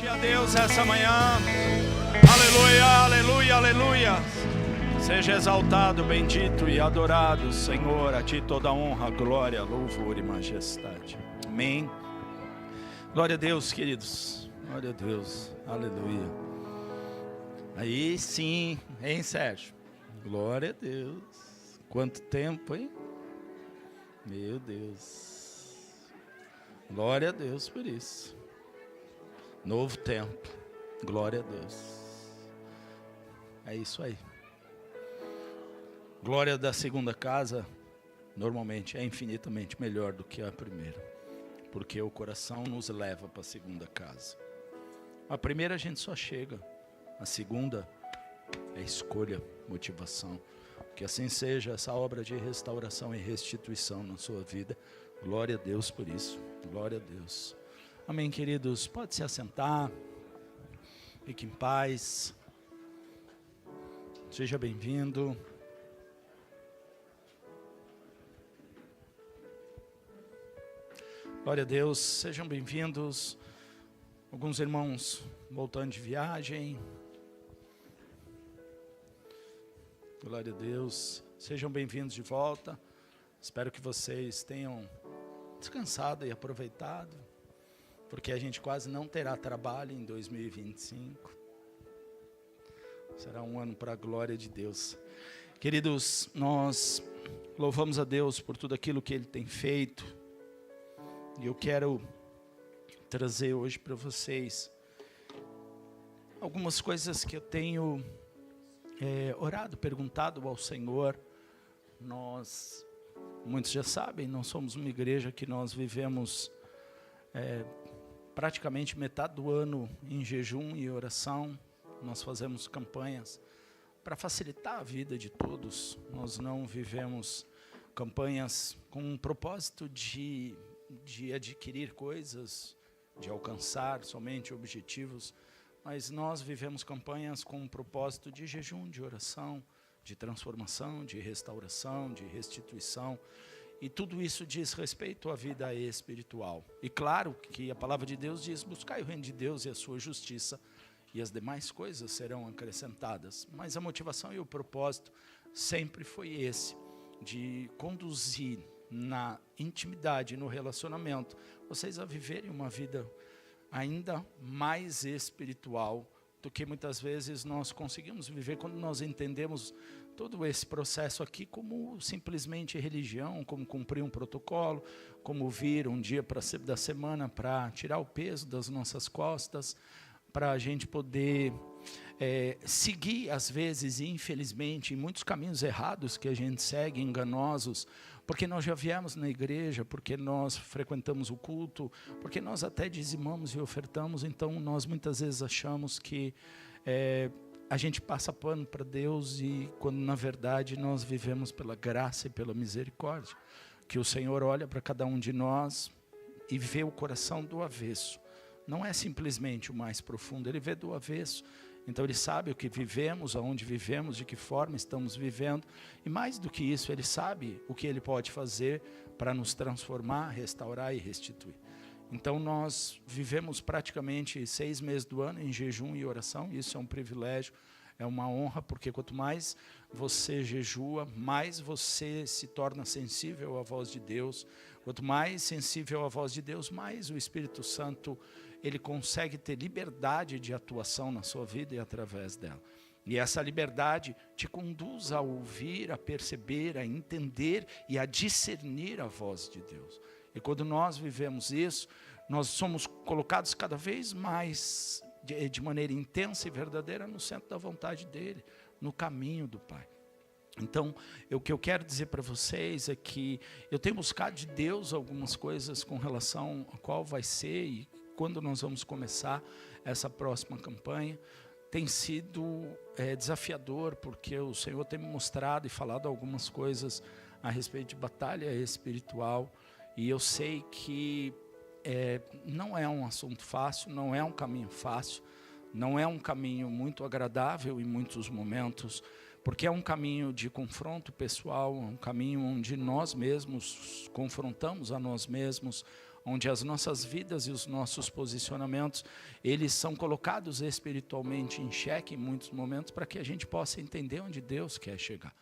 Aplaude a Deus essa manhã. Aleluia, aleluia, aleluia. Seja exaltado, bendito e adorado, Senhor. A Ti toda honra, glória, louvor e majestade. Amém. Glória a Deus, queridos. Glória a Deus. Aleluia. Aí sim, hein, Sérgio? Glória a Deus. Quanto tempo, hein? Meu Deus. Glória a Deus por isso. Novo tempo. Glória a Deus. É isso aí. Glória da segunda casa, normalmente é infinitamente melhor do que a primeira. Porque o coração nos leva para a segunda casa. A primeira a gente só chega. A segunda é escolha, motivação. Que assim seja essa obra de restauração e restituição na sua vida. Glória a Deus por isso. Glória a Deus. Amém, queridos. Pode se assentar. Fique em paz. Seja bem-vindo. Glória a Deus. Sejam bem-vindos. Alguns irmãos voltando de viagem. Glória a Deus. Sejam bem-vindos de volta. Espero que vocês tenham descansado e aproveitado, porque a gente quase não terá trabalho em 2025. Será um ano para a glória de Deus. Queridos, nós louvamos a Deus por tudo aquilo que Ele tem feito. E eu quero trazer hoje para vocês algumas coisas que eu tenho orado, perguntado ao Senhor. Nós, muitos já sabem, nós somos uma igreja que nós vivemos praticamente metade do ano em jejum e oração. Nós fazemos campanhas para facilitar a vida de todos. Nós não vivemos campanhas com um propósito de adquirir coisas, de alcançar somente objetivos, mas nós vivemos campanhas com um propósito de jejum, de oração, de transformação, de restauração, de restituição. E tudo isso diz respeito à vida espiritual. E claro que a palavra de Deus diz: buscai o reino de Deus e a sua justiça, e as demais coisas serão acrescentadas. Mas a motivação e o propósito sempre foi esse, de conduzir na intimidade, no relacionamento, vocês a viverem uma vida ainda mais espiritual do que muitas vezes nós conseguimos viver quando nós entendemos todo esse processo aqui como simplesmente religião, como cumprir um protocolo, como vir um dia da semana para tirar o peso das nossas costas, para a gente poder seguir, às vezes, infelizmente, em muitos caminhos errados que a gente segue, enganosos, porque nós já viemos na igreja, porque nós frequentamos o culto, porque nós até dizimamos e ofertamos. Então nós muitas vezes achamos que a gente passa pano para Deus, e quando na verdade nós vivemos pela graça e pela misericórdia, que o Senhor olha para cada um de nós e vê o coração do avesso. Não é simplesmente o mais profundo, Ele vê do avesso. Então Ele sabe o que vivemos, aonde vivemos, de que forma estamos vivendo. E mais do que isso, Ele sabe o que Ele pode fazer para nos transformar, restaurar e restituir. Então nós vivemos praticamente 6 meses do ano em jejum e oração. Isso é um privilégio, é uma honra, porque quanto mais você jejua, mais você se torna sensível à voz de Deus. Quanto mais sensível à voz de Deus, mais o Espírito Santo Ele consegue ter liberdade de atuação na sua vida e através dela. E essa liberdade te conduz a ouvir, a perceber, a entender e a discernir a voz de Deus. E quando nós vivemos isso, nós somos colocados cada vez mais de maneira intensa e verdadeira no centro da vontade dEle, no caminho do Pai. Então, o que eu quero dizer para vocês é que eu tenho buscado de Deus algumas coisas com relação a qual vai ser e quando nós vamos começar essa próxima campanha. Tem sido desafiador, porque o Senhor tem me mostrado e falado algumas coisas a respeito de batalha espiritual, e eu sei que não é um assunto fácil, não é um caminho fácil, não é um caminho muito agradável em muitos momentos, porque é um caminho de confronto pessoal, um caminho onde nós mesmos confrontamos a nós mesmos, onde as nossas vidas e os nossos posicionamentos, eles são colocados espiritualmente em xeque em muitos momentos, para que a gente possa entender onde Deus quer chegar.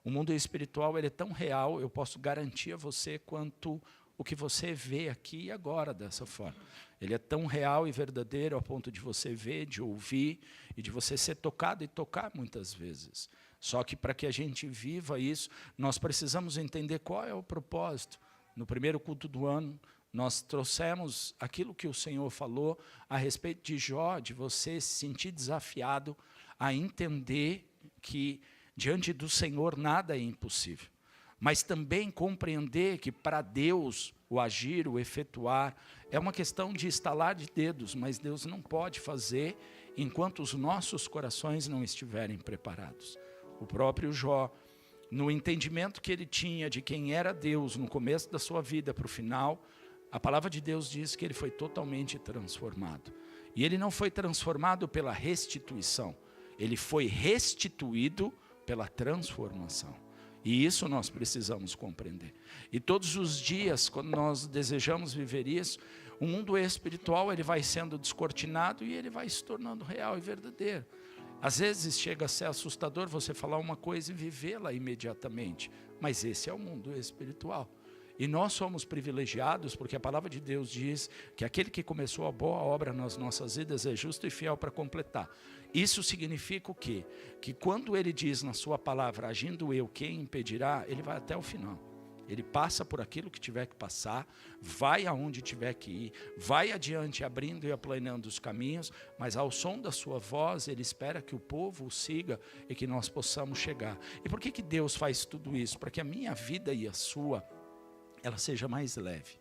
O mundo espiritual, ele é tão real, eu posso garantir a você, quanto o que você vê aqui e agora dessa forma. Ele é tão real e verdadeiro ao ponto de você ver, de ouvir e de você ser tocado e tocar muitas vezes. Só que para que a gente viva isso, nós precisamos entender qual é o propósito. No primeiro culto do ano, nós trouxemos aquilo que o Senhor falou a respeito de Jó, de você se sentir desafiado a entender que diante do Senhor nada é impossível. Mas também compreender que para Deus o agir, o efetuar, é uma questão de estalar de dedos, mas Deus não pode fazer enquanto os nossos corações não estiverem preparados. O próprio Jó, no entendimento que ele tinha de quem era Deus no começo da sua vida para o final, a palavra de Deus diz que ele foi totalmente transformado. E ele não foi transformado pela restituição, ele foi restituído pela transformação. E isso nós precisamos compreender. E todos os dias, quando nós desejamos viver isso, o mundo espiritual ele vai sendo descortinado e ele vai se tornando real e verdadeiro. Às vezes chega a ser assustador você falar uma coisa e vivê-la imediatamente. Mas esse é o mundo espiritual. E nós somos privilegiados porque a palavra de Deus diz que aquele que começou a boa obra nas nossas vidas é justo e fiel para completar. Isso significa o quê? Que quando ele diz na sua palavra, agindo eu, quem impedirá? Ele vai até o final. Ele passa por aquilo que tiver que passar, vai aonde tiver que ir, vai adiante abrindo e aplanando os caminhos, mas ao som da sua voz, ele espera que o povo o siga e que nós possamos chegar. E por que Deus faz tudo isso? Para que a minha vida e a sua, ela seja mais leve.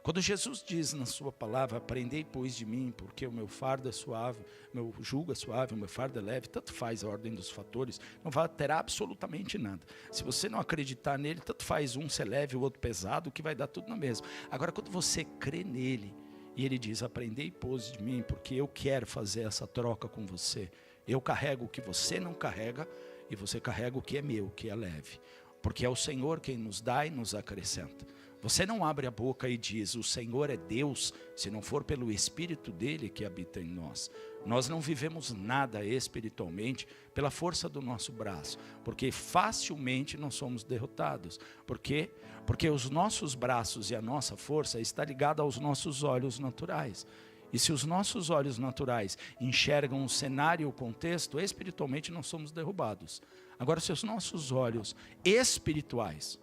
Quando Jesus diz na sua palavra, aprendei pois de mim, porque o meu fardo é suave, meu jugo é suave, o meu fardo é leve, tanto faz a ordem dos fatores, não vai alterar absolutamente nada. Se você não acreditar nele, tanto faz um ser leve, o outro pesado, que vai dar tudo no mesmo. Agora, quando você crê nele, e ele diz, aprendei pois de mim, porque eu quero fazer essa troca com você. Eu carrego o que você não carrega, e você carrega o que é meu, que é leve. Porque é o Senhor quem nos dá e nos acrescenta. Você não abre a boca e diz, o Senhor é Deus, se não for pelo Espírito dele que habita em nós. Nós não vivemos nada espiritualmente pela força do nosso braço, porque facilmente nós somos derrotados. Por quê? Porque os nossos braços e a nossa força está ligada aos nossos olhos naturais. E se os nossos olhos naturais enxergam o cenário e o contexto, espiritualmente nós somos derrubados. Agora, se os nossos olhos espirituais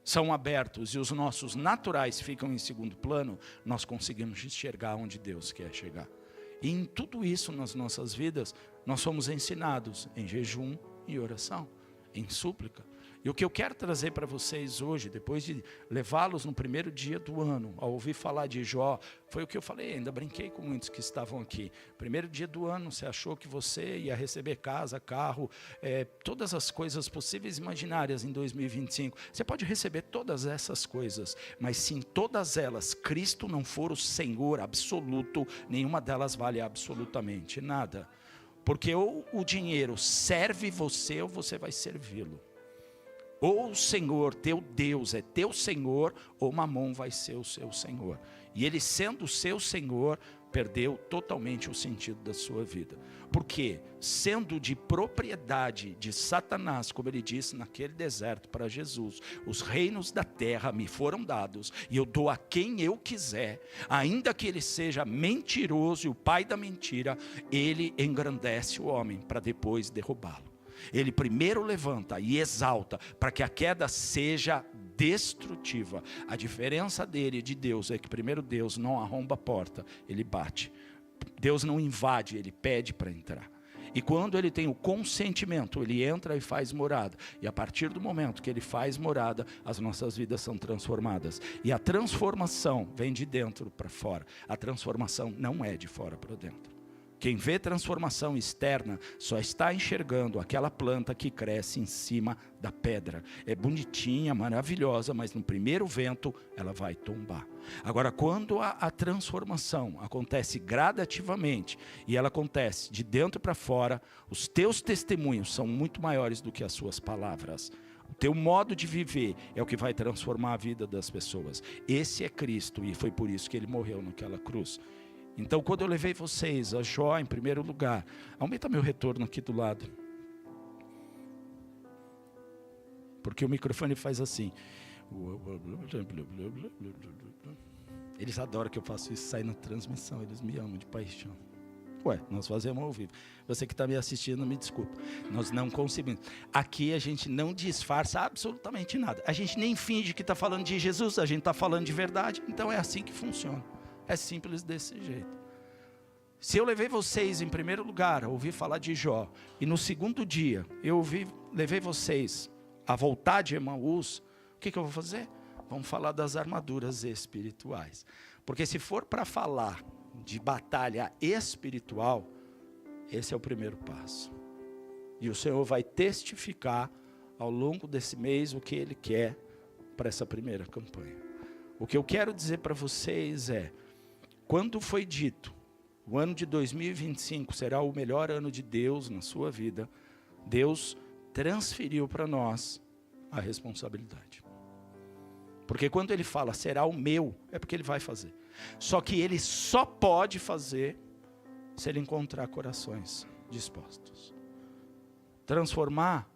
são abertos e os nossos naturais ficam em segundo plano, nós conseguimos enxergar onde Deus quer chegar. E em tudo isso nas nossas vidas, nós somos ensinados em jejum e oração, em súplica. E o que eu quero trazer para vocês hoje, depois de levá-los no primeiro dia do ano, ao ouvir falar de Jó, foi o que eu falei, ainda brinquei com muitos que estavam aqui. Primeiro dia do ano, você achou que você ia receber casa, carro, todas as coisas possíveis e imaginárias em 2025. Você pode receber todas essas coisas, mas se em todas elas Cristo não for o Senhor absoluto, nenhuma delas vale absolutamente nada. Porque ou o dinheiro serve você ou você vai servi-lo. Ou o Senhor, teu Deus, é teu Senhor, ou Mamon vai ser o seu Senhor. E ele sendo o seu Senhor, perdeu totalmente o sentido da sua vida. Porque, sendo de propriedade de Satanás, como ele disse naquele deserto para Jesus, os reinos da terra me foram dados, e eu dou a quem eu quiser, ainda que ele seja mentiroso e o pai da mentira, ele engrandece o homem para depois derrubá-lo. Ele primeiro levanta e exalta para que a queda seja destrutiva. A diferença dele e de Deus é que primeiro Deus não arromba a porta, ele bate. Deus não invade, ele pede para entrar. E quando ele tem o consentimento, ele entra e faz morada. E a partir do momento que ele faz morada, as nossas vidas são transformadas. E a transformação vem de dentro para fora. A transformação não é de fora para dentro. Quem vê transformação externa só está enxergando aquela planta que cresce em cima da pedra. É bonitinha, maravilhosa, mas no primeiro vento ela vai tombar. Agora, quando a transformação acontece gradativamente e ela acontece de dentro para fora, os teus testemunhos são muito maiores do que as suas palavras. teu modo de viver é o que vai transformar a vida das pessoas. Esse é Cristo, e foi por isso que ele morreu naquela cruz. Então, quando eu levei vocês a Jó em primeiro lugar, aumenta meu retorno aqui do lado. Porque o microfone faz assim. Eles adoram que eu faço isso, sai na transmissão, eles me amam de paixão. Ué, nós fazemos ao vivo. Você que está me assistindo, me desculpa. Nós não conseguimos. Aqui a gente não disfarça absolutamente nada. A gente nem finge que está falando de Jesus, a gente está falando de verdade. Então é assim que funciona. É simples desse jeito. Se eu levei vocês em primeiro lugar a ouvir falar de Jó, e no segundo dia eu levei vocês a voltar de Emaús, o que eu vou fazer? Vamos falar das armaduras espirituais. Porque se for para falar de batalha espiritual, esse é o primeiro passo. E o Senhor vai testificar ao longo desse mês o que Ele quer para essa primeira campanha. O que eu quero dizer para vocês é, quando foi dito, o ano de 2025 será o melhor ano de Deus na sua vida, Deus transferiu para nós a responsabilidade. Porque quando Ele fala, será o meu, é porque Ele vai fazer. Só que Ele só pode fazer se Ele encontrar corações dispostos. Transformar,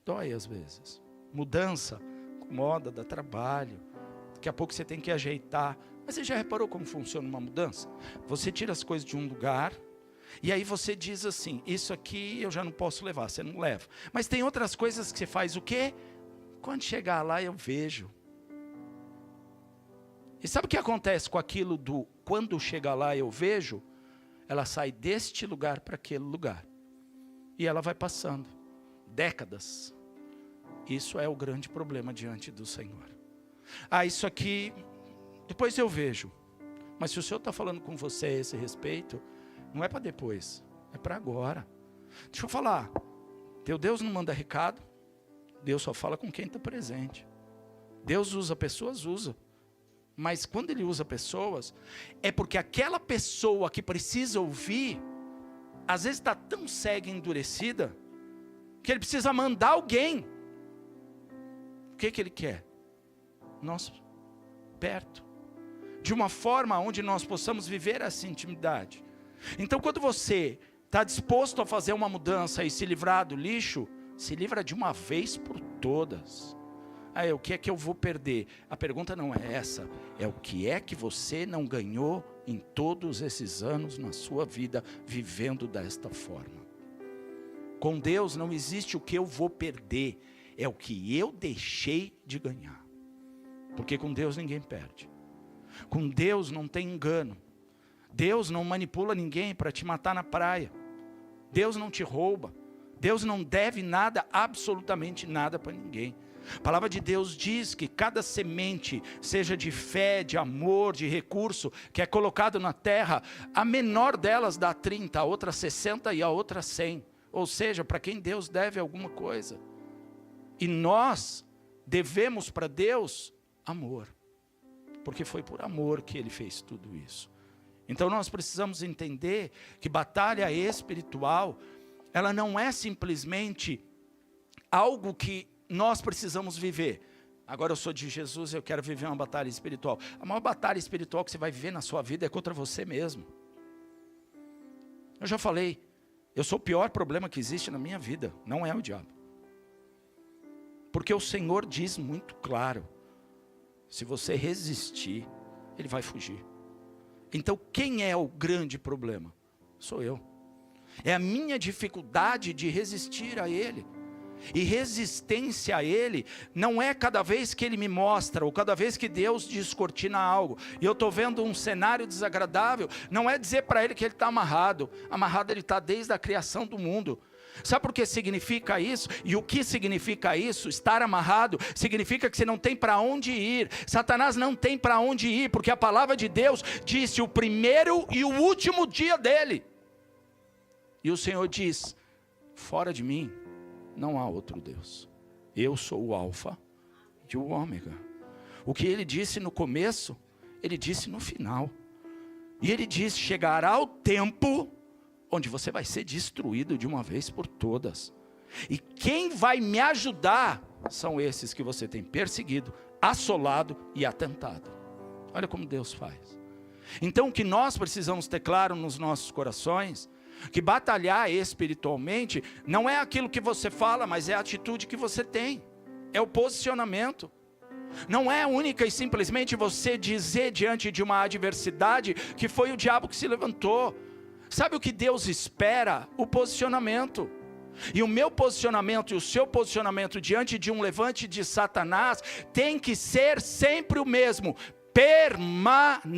dói às vezes. Mudança, incomoda, dá trabalho. Daqui a pouco você tem que ajeitar. Mas você já reparou como funciona uma mudança? Você tira as coisas de um lugar, e aí você diz assim, isso aqui eu já não posso levar, você não leva. Mas tem outras coisas que você faz o quê? Quando chegar lá eu vejo. E sabe o que acontece com aquilo do quando chegar lá eu vejo? Ela sai deste lugar para aquele lugar. E ela vai passando. Décadas. Isso é o grande problema diante do Senhor. Ah, isso aqui, depois eu vejo. Mas se o Senhor está falando com você a esse respeito, não é para depois, é para agora. Deixa eu falar, teu Deus não manda recado, Deus só fala com quem está presente. Deus usa pessoas, usa. Mas quando Ele usa pessoas, é porque aquela pessoa que precisa ouvir, às vezes está tão cega e endurecida, que Ele precisa mandar alguém. O que Ele quer? Nós perto. De uma forma onde nós possamos viver essa intimidade. Então quando você está disposto a fazer uma mudança e se livrar do lixo, se livra de uma vez por todas. Aí, o que é que eu vou perder? A pergunta não é essa, é o que é que você não ganhou em todos esses anos na sua vida, vivendo desta forma. Com Deus não existe o que eu vou perder, é o que eu deixei de ganhar. Porque com Deus ninguém perde. Com Deus não tem engano. Deus não manipula ninguém para te matar na praia. Deus não te rouba. Deus não deve nada, absolutamente nada para ninguém. A palavra de Deus diz que cada semente, seja de fé, de amor, de recurso, que é colocado na terra, a menor delas dá 30, a outra 60 e a outra 100. Ou seja, para quem Deus deve alguma coisa. E nós devemos para Deus amor. Porque foi por amor que Ele fez tudo isso. Então nós precisamos entender que batalha espiritual, ela não é simplesmente algo que nós precisamos viver. Agora eu sou de Jesus, eu quero viver uma batalha espiritual. A maior batalha espiritual que você vai viver na sua vida é contra você mesmo. Eu já falei, eu sou o pior problema que existe na minha vida, não é o diabo. Porque o Senhor diz muito claro, se você resistir, Ele vai fugir. Então quem é o grande problema? Sou eu. É a minha dificuldade de resistir a Ele. E resistência a Ele não é cada vez que Ele me mostra, ou cada vez que Deus descortina algo, e eu estou vendo um cenário desagradável, não é dizer para Ele que Ele está amarrado. Amarrado Ele está desde a criação do mundo. Sabe por que significa isso? E o que significa isso? Estar amarrado significa que você não tem para onde ir. Satanás não tem para onde ir, porque a palavra de Deus disse o primeiro e o último dia dele. E o Senhor diz, fora de mim não há outro Deus. Eu sou o alfa e o ômega. O que Ele disse no começo, Ele disse no final. E Ele diz, chegará o tempo onde você vai ser destruído de uma vez por todas. E quem vai me ajudar são esses que você tem perseguido, assolado e atentado. Olha como Deus faz. Então o que nós precisamos ter claro nos nossos corações, que batalhar espiritualmente não é aquilo que você fala, mas é a atitude que você tem, é o posicionamento. Não é única e simplesmente você dizer diante de uma adversidade que foi o diabo que se levantou. Sabe o que Deus espera? O posicionamento. E o meu posicionamento e o seu posicionamento diante de um levante de Satanás tem que ser sempre o mesmo: permanecer.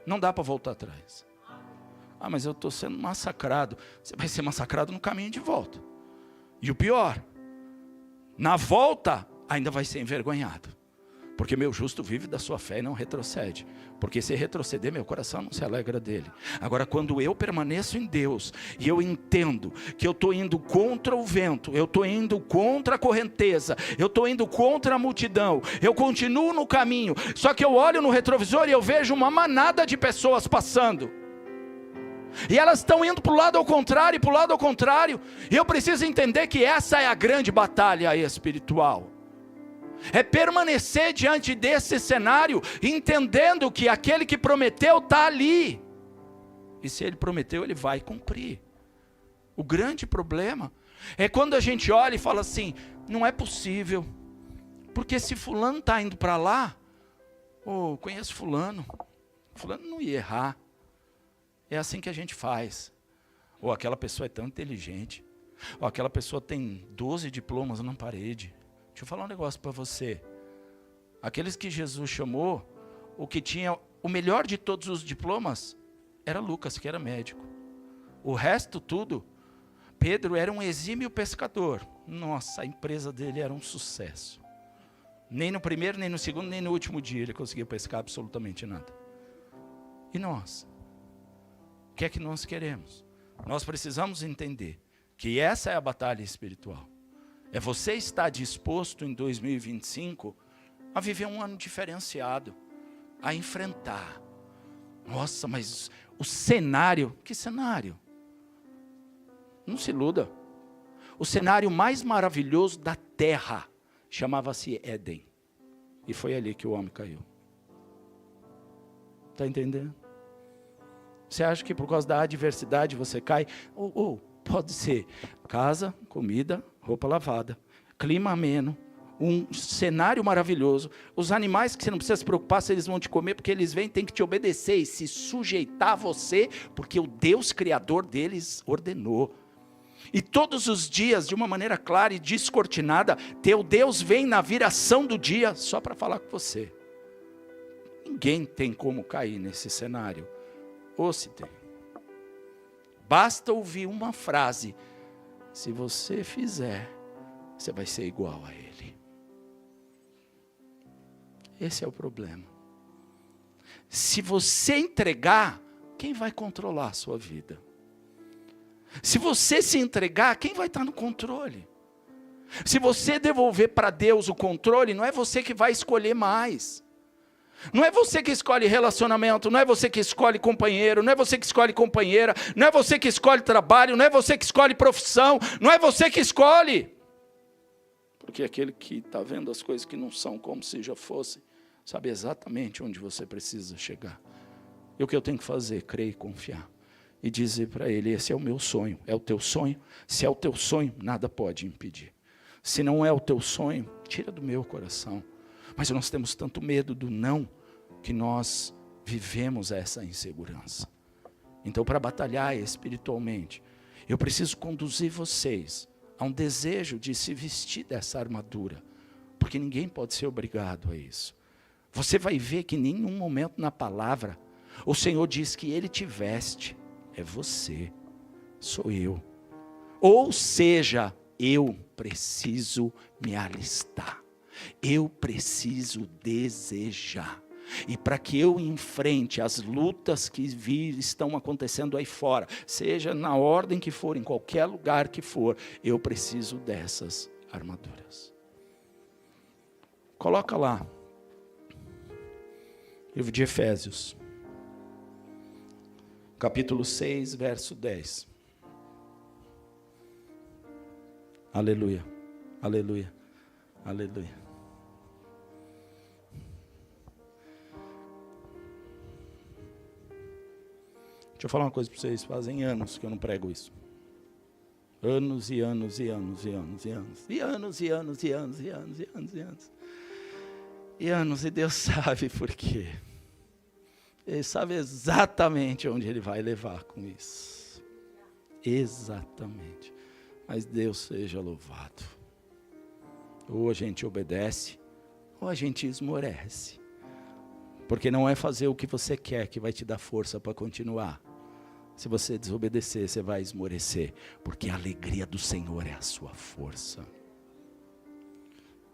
Não dá para voltar atrás. Ah, mas eu estou sendo massacrado. Você vai ser massacrado no caminho de volta. E o pior, na volta ainda vai ser envergonhado. Porque meu justo vive da sua fé e não retrocede. Porque se retroceder, meu coração não se alegra dele. Agora, quando eu permaneço em Deus, e eu entendo que eu estou indo contra o vento, eu estou indo contra a correnteza, eu estou indo contra a multidão, eu continuo no caminho, só que eu olho no retrovisor e eu vejo uma manada de pessoas passando. E elas estão indo para o lado ao contrário, para o lado ao contrário. E eu preciso entender que essa é a grande batalha espiritual. É permanecer diante desse cenário, entendendo que aquele que prometeu está ali. E se ele prometeu, ele vai cumprir. O grande problema é quando a gente olha e fala assim: não é possível, porque se fulano está indo para lá, conheço fulano não ia errar. É assim que a gente faz. Ou aquela pessoa é tão inteligente, ou aquela pessoa tem 12 diplomas na parede. Deixa eu falar um negócio para você. Aqueles que Jesus chamou, o que tinha o melhor de todos os diplomas, era Lucas, que era médico. O resto tudo, Pedro era um exímio pescador. Nossa, a empresa dele era um sucesso. Nem no primeiro, nem no segundo, nem no último dia ele conseguiu pescar absolutamente nada. E nós? O que é que nós queremos? Nós precisamos entender que essa é a batalha espiritual. É você estar disposto em 2025 a viver um ano diferenciado, a enfrentar. Nossa, mas o cenário, que cenário? Não se iluda. O cenário mais maravilhoso da terra chamava-se Éden. E foi ali que o homem caiu. Está entendendo? Você acha que por causa da adversidade você cai? Pode ser casa, comida, roupa lavada, clima ameno, um cenário maravilhoso, os animais que você não precisa se preocupar se eles vão te comer, porque eles vêm, tem que te obedecer e se sujeitar a você, porque o Deus criador deles ordenou. E todos os dias, de uma maneira clara e descortinada, teu Deus vem na viração do dia só para falar com você. Ninguém tem como cair nesse cenário. Ou se tem. Basta ouvir uma frase: se você fizer, você vai ser igual a ele. Esse é o problema. Se você entregar, quem vai controlar a sua vida? Se você se entregar, quem vai estar no controle? Se você devolver para Deus o controle, não é você que vai escolher mais. Não é você que escolhe relacionamento, não é você que escolhe companheiro, não é você que escolhe companheira, não é você que escolhe trabalho, não é você que escolhe profissão, não é você que escolhe. Porque aquele que está vendo as coisas que não são como se já fossem, sabe exatamente onde você precisa chegar. E o que eu tenho que fazer? Crer e confiar. E dizer para ele: esse é o meu sonho. É o teu sonho? Se é o teu sonho, nada pode impedir. Se não é o teu sonho, tira do meu coração. Mas nós temos tanto medo do não, que nós vivemos essa insegurança. Então, para batalhar espiritualmente, eu preciso conduzir vocês a um desejo de se vestir dessa armadura, porque ninguém pode ser obrigado a isso. Você vai ver que em nenhum momento na palavra, o Senhor diz que Ele te veste. É você, sou eu. Ou seja, eu preciso me alistar. Eu preciso desejar. E para que eu enfrente as lutas que estão acontecendo aí fora, seja na ordem que for, em qualquer lugar que for, eu preciso dessas armaduras. Coloca lá, livro de Efésios, capítulo 6, verso 10. Aleluia, aleluia, aleluia. Deixa eu falar uma coisa para vocês, fazem anos que eu não prego isso. Anos e anos e anos e anos e anos. E anos e anos e anos e anos e anos e anos. E anos, e Deus sabe por quê. Ele sabe exatamente onde Ele vai levar com isso. Exatamente. Mas Deus seja louvado. Ou a gente obedece, ou a gente esmorece. Porque não é fazer o que você quer que vai te dar força para continuar. Se você desobedecer, você vai esmorecer. Porque a alegria do Senhor é a sua força.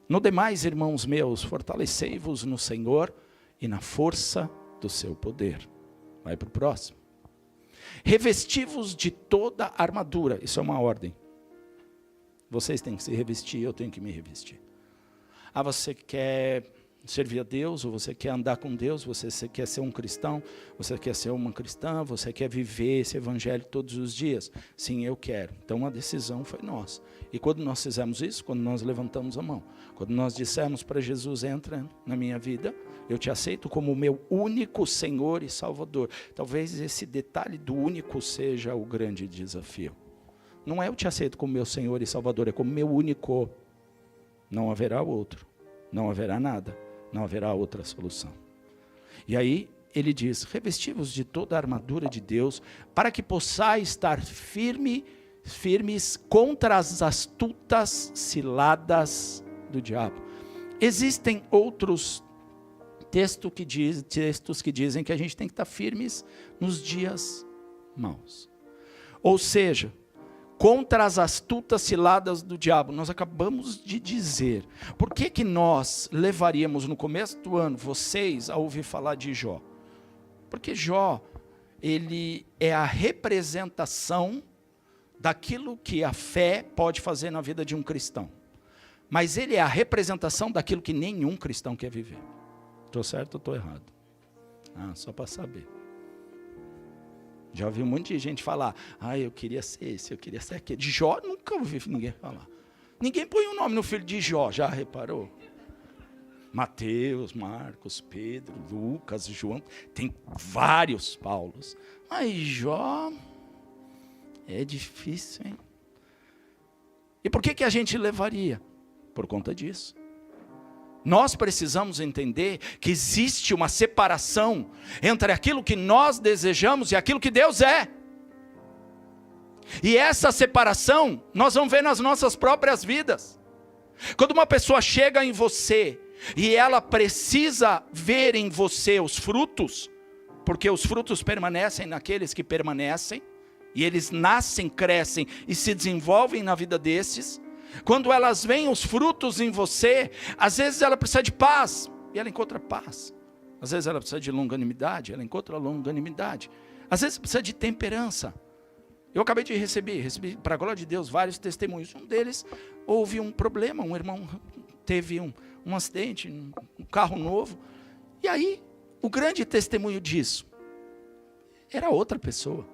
No demais, irmãos meus, fortalecei-vos no Senhor e na força do seu poder. Vai para o próximo. Revesti-vos de toda a armadura. Isso é uma ordem. Vocês têm que se revestir, eu tenho que me revestir. Ah, você quer servir a Deus, ou você quer andar com Deus, você quer ser um cristão, você quer ser uma cristã, você quer viver esse evangelho todos os dias? Sim, eu quero. Então a decisão foi nossa. E quando nós fizemos isso, quando nós levantamos a mão, quando nós dissemos para Jesus, entra na minha vida, eu te aceito como o meu único Senhor e Salvador. Talvez esse detalhe do único seja o grande desafio. Não é eu te aceito como meu Senhor e Salvador, é como meu único. Não haverá outro, não haverá nada. Não haverá outra solução. E aí ele diz, revesti-vos de toda a armadura de Deus, para que possais estar firmes contra as astutas ciladas do diabo. Existem outros textos que dizem que a gente tem que estar firmes nos dias maus. Ou seja, contra as astutas ciladas do diabo. Nós acabamos de dizer. Por que nós levaríamos no começo do ano vocês a ouvir falar de Jó? Porque Jó, ele é a representação daquilo que a fé pode fazer na vida de um cristão. Mas ele é a representação daquilo que nenhum cristão quer viver. Estou certo ou estou errado? Só para saber. Já ouvi um monte de gente falar, eu queria ser esse, eu queria ser aquele. De Jó, nunca ouvi ninguém falar. Ninguém põe um nome no filho de Jó, já reparou? Mateus, Marcos, Pedro, Lucas, João, tem vários Paulos. Mas Jó, é difícil, hein? E por que a gente levaria? Por conta disso. Nós precisamos entender que existe uma separação entre aquilo que nós desejamos e aquilo que Deus é. E essa separação nós vamos ver nas nossas próprias vidas. Quando uma pessoa chega em você e ela precisa ver em você os frutos, porque os frutos permanecem naqueles que permanecem, e eles nascem, crescem e se desenvolvem na vida desses. Quando elas veem os frutos em você, às vezes ela precisa de paz, e ela encontra paz. Às vezes ela precisa de longanimidade, ela encontra longanimidade. Às vezes precisa de temperança. Eu acabei de receber, para a glória de Deus, vários testemunhos. Um deles, houve um problema, um irmão teve um acidente, um carro novo. E aí, o grande testemunho disso, era outra pessoa.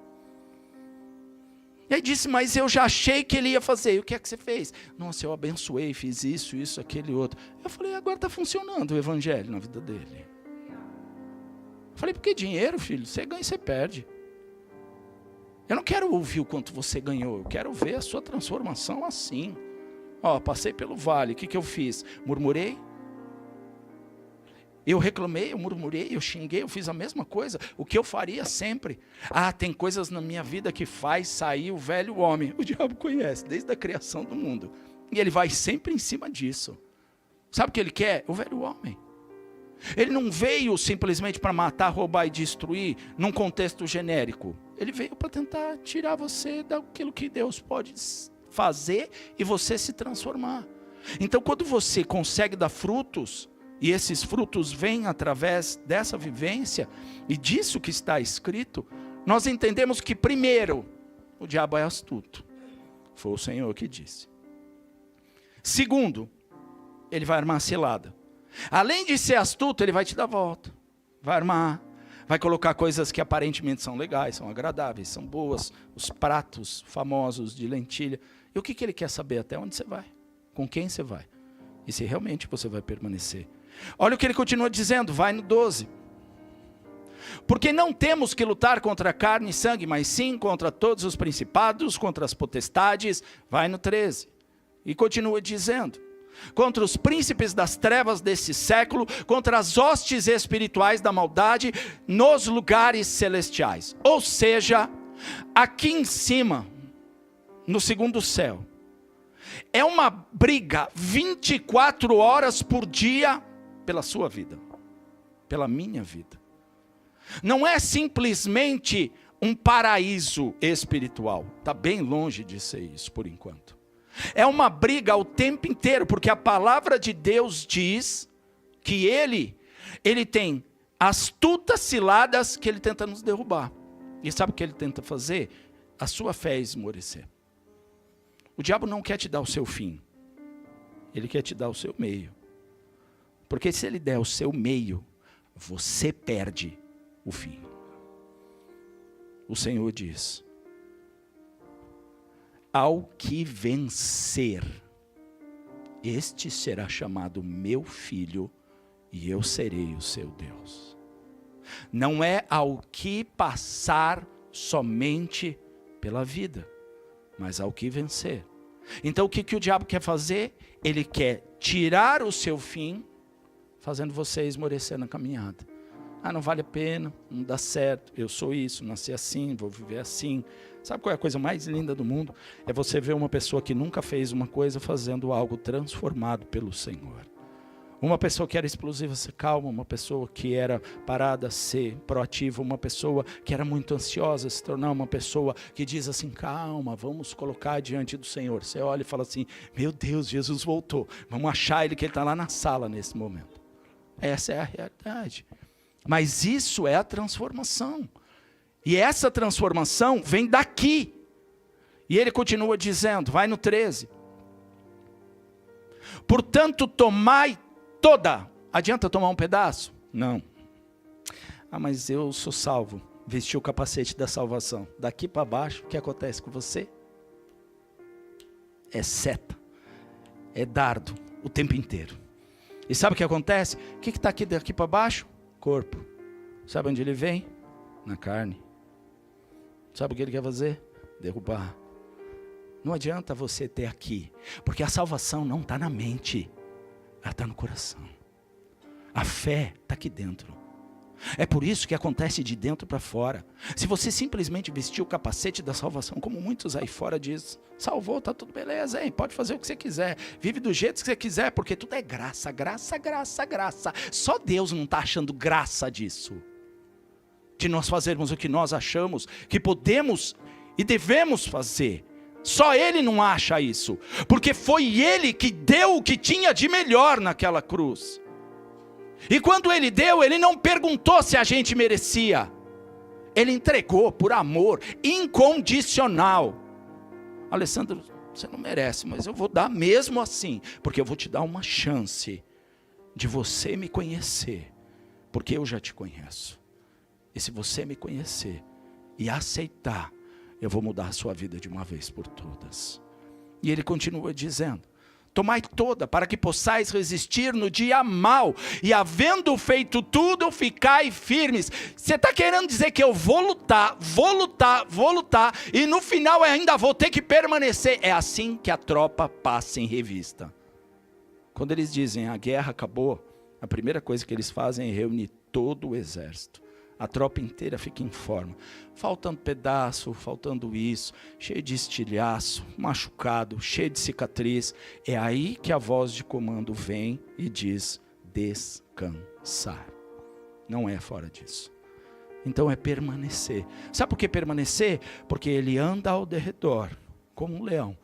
E aí disse, mas eu já achei que ele ia fazer. E o que é que você fez? Nossa, eu abençoei, fiz isso, aquele outro. Eu falei, agora está funcionando o evangelho na vida dele. Eu falei, porque dinheiro, filho, você ganha e você perde. Eu não quero ouvir o quanto você ganhou, eu quero ver a sua transformação assim. Passei pelo vale, o que eu fiz? Murmurei? Eu reclamei, eu murmurei, eu xinguei, eu fiz a mesma coisa, o que eu faria sempre. Tem coisas na minha vida que faz sair o velho homem. O diabo conhece, desde a criação do mundo. E ele vai sempre em cima disso. Sabe o que ele quer? O velho homem. Ele não veio simplesmente para matar, roubar e destruir, num contexto genérico. Ele veio para tentar tirar você daquilo que Deus pode fazer e você se transformar. Então, quando você consegue dar frutos, e esses frutos vêm através dessa vivência e disso que está escrito, nós entendemos que primeiro, o diabo é astuto. Foi o Senhor que disse. Segundo, ele vai armar cilada. Além de ser astuto, ele vai te dar volta. Vai armar, vai colocar coisas que aparentemente são legais, são agradáveis, são boas, os pratos famosos de lentilha. E o que ele quer saber? Até onde você vai? Com quem você vai? E se realmente você vai permanecer. Olha o que ele continua dizendo, vai no 12. Porque não temos que lutar contra carne e sangue, mas sim contra todos os principados, contra as potestades, vai no 13. E continua dizendo, contra os príncipes das trevas desse século, contra as hostes espirituais da maldade nos lugares celestiais. Ou seja, aqui em cima, no segundo céu, é uma briga 24 horas por dia pela sua vida, pela minha vida. Não é simplesmente um paraíso espiritual, está bem longe de ser isso por enquanto. É uma briga o tempo inteiro, porque a palavra de Deus diz que ele tem astutas ciladas que ele tenta nos derrubar. E sabe o que ele tenta fazer? A sua fé é esmorecer. O diabo não quer te dar o seu fim, ele quer te dar o seu meio. Porque se ele der o seu meio, você perde o fim. O Senhor diz, ao que vencer, este será chamado meu filho, e eu serei o seu Deus. Não é ao que passar somente pela vida, mas ao que vencer. Então o que o diabo quer fazer? Ele quer tirar o seu fim, fazendo você esmorecer na caminhada. Ah, não vale a pena, não dá certo, eu sou isso, nasci assim, vou viver assim. Sabe qual é a coisa mais linda do mundo? É você ver uma pessoa que nunca fez uma coisa fazendo algo transformado pelo Senhor. Uma pessoa que era explosiva, ser calma. Uma pessoa que era parada, ser proativa. Uma pessoa que era muito ansiosa, se tornar uma pessoa que diz assim, calma, vamos colocar diante do Senhor. Você olha e fala assim, meu Deus, Jesus voltou. Vamos achar ele, que ele está lá na sala nesse momento. Essa é a realidade. Mas isso é a transformação. E essa transformação vem daqui. E ele continua dizendo, vai no 13. Portanto, tomai toda. Adianta tomar um pedaço? Não. Ah, mas eu sou salvo. Vesti o capacete da salvação. Daqui para baixo, o que acontece com você? É seta. É dardo. O tempo inteiro. E sabe o que acontece? O que está aqui daqui para baixo? Corpo. Sabe onde ele vem? Na carne. Sabe o que ele quer fazer? Derrubar. Não adianta você ter aqui, porque a salvação não está na mente, ela está no coração. A fé está aqui dentro. É por isso que acontece de dentro para fora. Se você simplesmente vestir o capacete da salvação, como muitos aí fora dizem, salvou, está tudo beleza, hein? Pode fazer o que você quiser, vive do jeito que você quiser, porque tudo é graça, graça, graça, graça. Só Deus não está achando graça disso. De nós fazermos o que nós achamos que podemos e devemos fazer. Só Ele não acha isso, porque foi Ele que deu o que tinha de melhor naquela cruz. E quando Ele deu, Ele não perguntou se a gente merecia. Ele entregou por amor incondicional. Alessandro, você não merece, mas eu vou dar mesmo assim, porque eu vou te dar uma chance de você me conhecer, porque eu já te conheço. E se você me conhecer e aceitar, eu vou mudar a sua vida de uma vez por todas. E ele continua dizendo, tomai toda, para que possais resistir no dia mau, e havendo feito tudo, ficai firmes. Você está querendo dizer que eu vou lutar, e no final eu ainda vou ter que permanecer? É assim que a tropa passa em revista. Quando eles dizem, a guerra acabou, a primeira coisa que eles fazem é reunir todo o exército. A tropa inteira fica em forma, faltando pedaço, faltando isso, cheio de estilhaço, machucado, cheio de cicatriz. É aí que a voz de comando vem e diz, descansar. Não é fora disso. Então é permanecer. Sabe por que permanecer? Porque ele anda ao derredor, como um leão,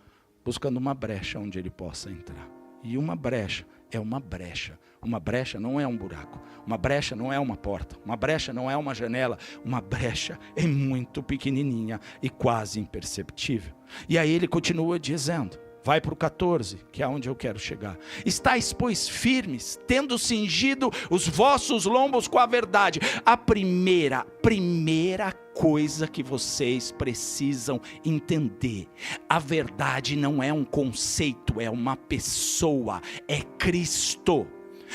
buscando uma brecha onde ele possa entrar. E uma brecha é uma brecha. Uma brecha não é um buraco. Uma brecha não é uma porta. Uma brecha não é uma janela. Uma brecha é muito pequenininha e quase imperceptível. E aí ele continua dizendo, Vai para o 14, que é onde eu quero chegar. Estais, pois, firmes, tendo cingido os vossos lombos com a verdade. A primeira coisa que vocês precisam entender: a verdade não é um conceito, é uma pessoa, é Cristo.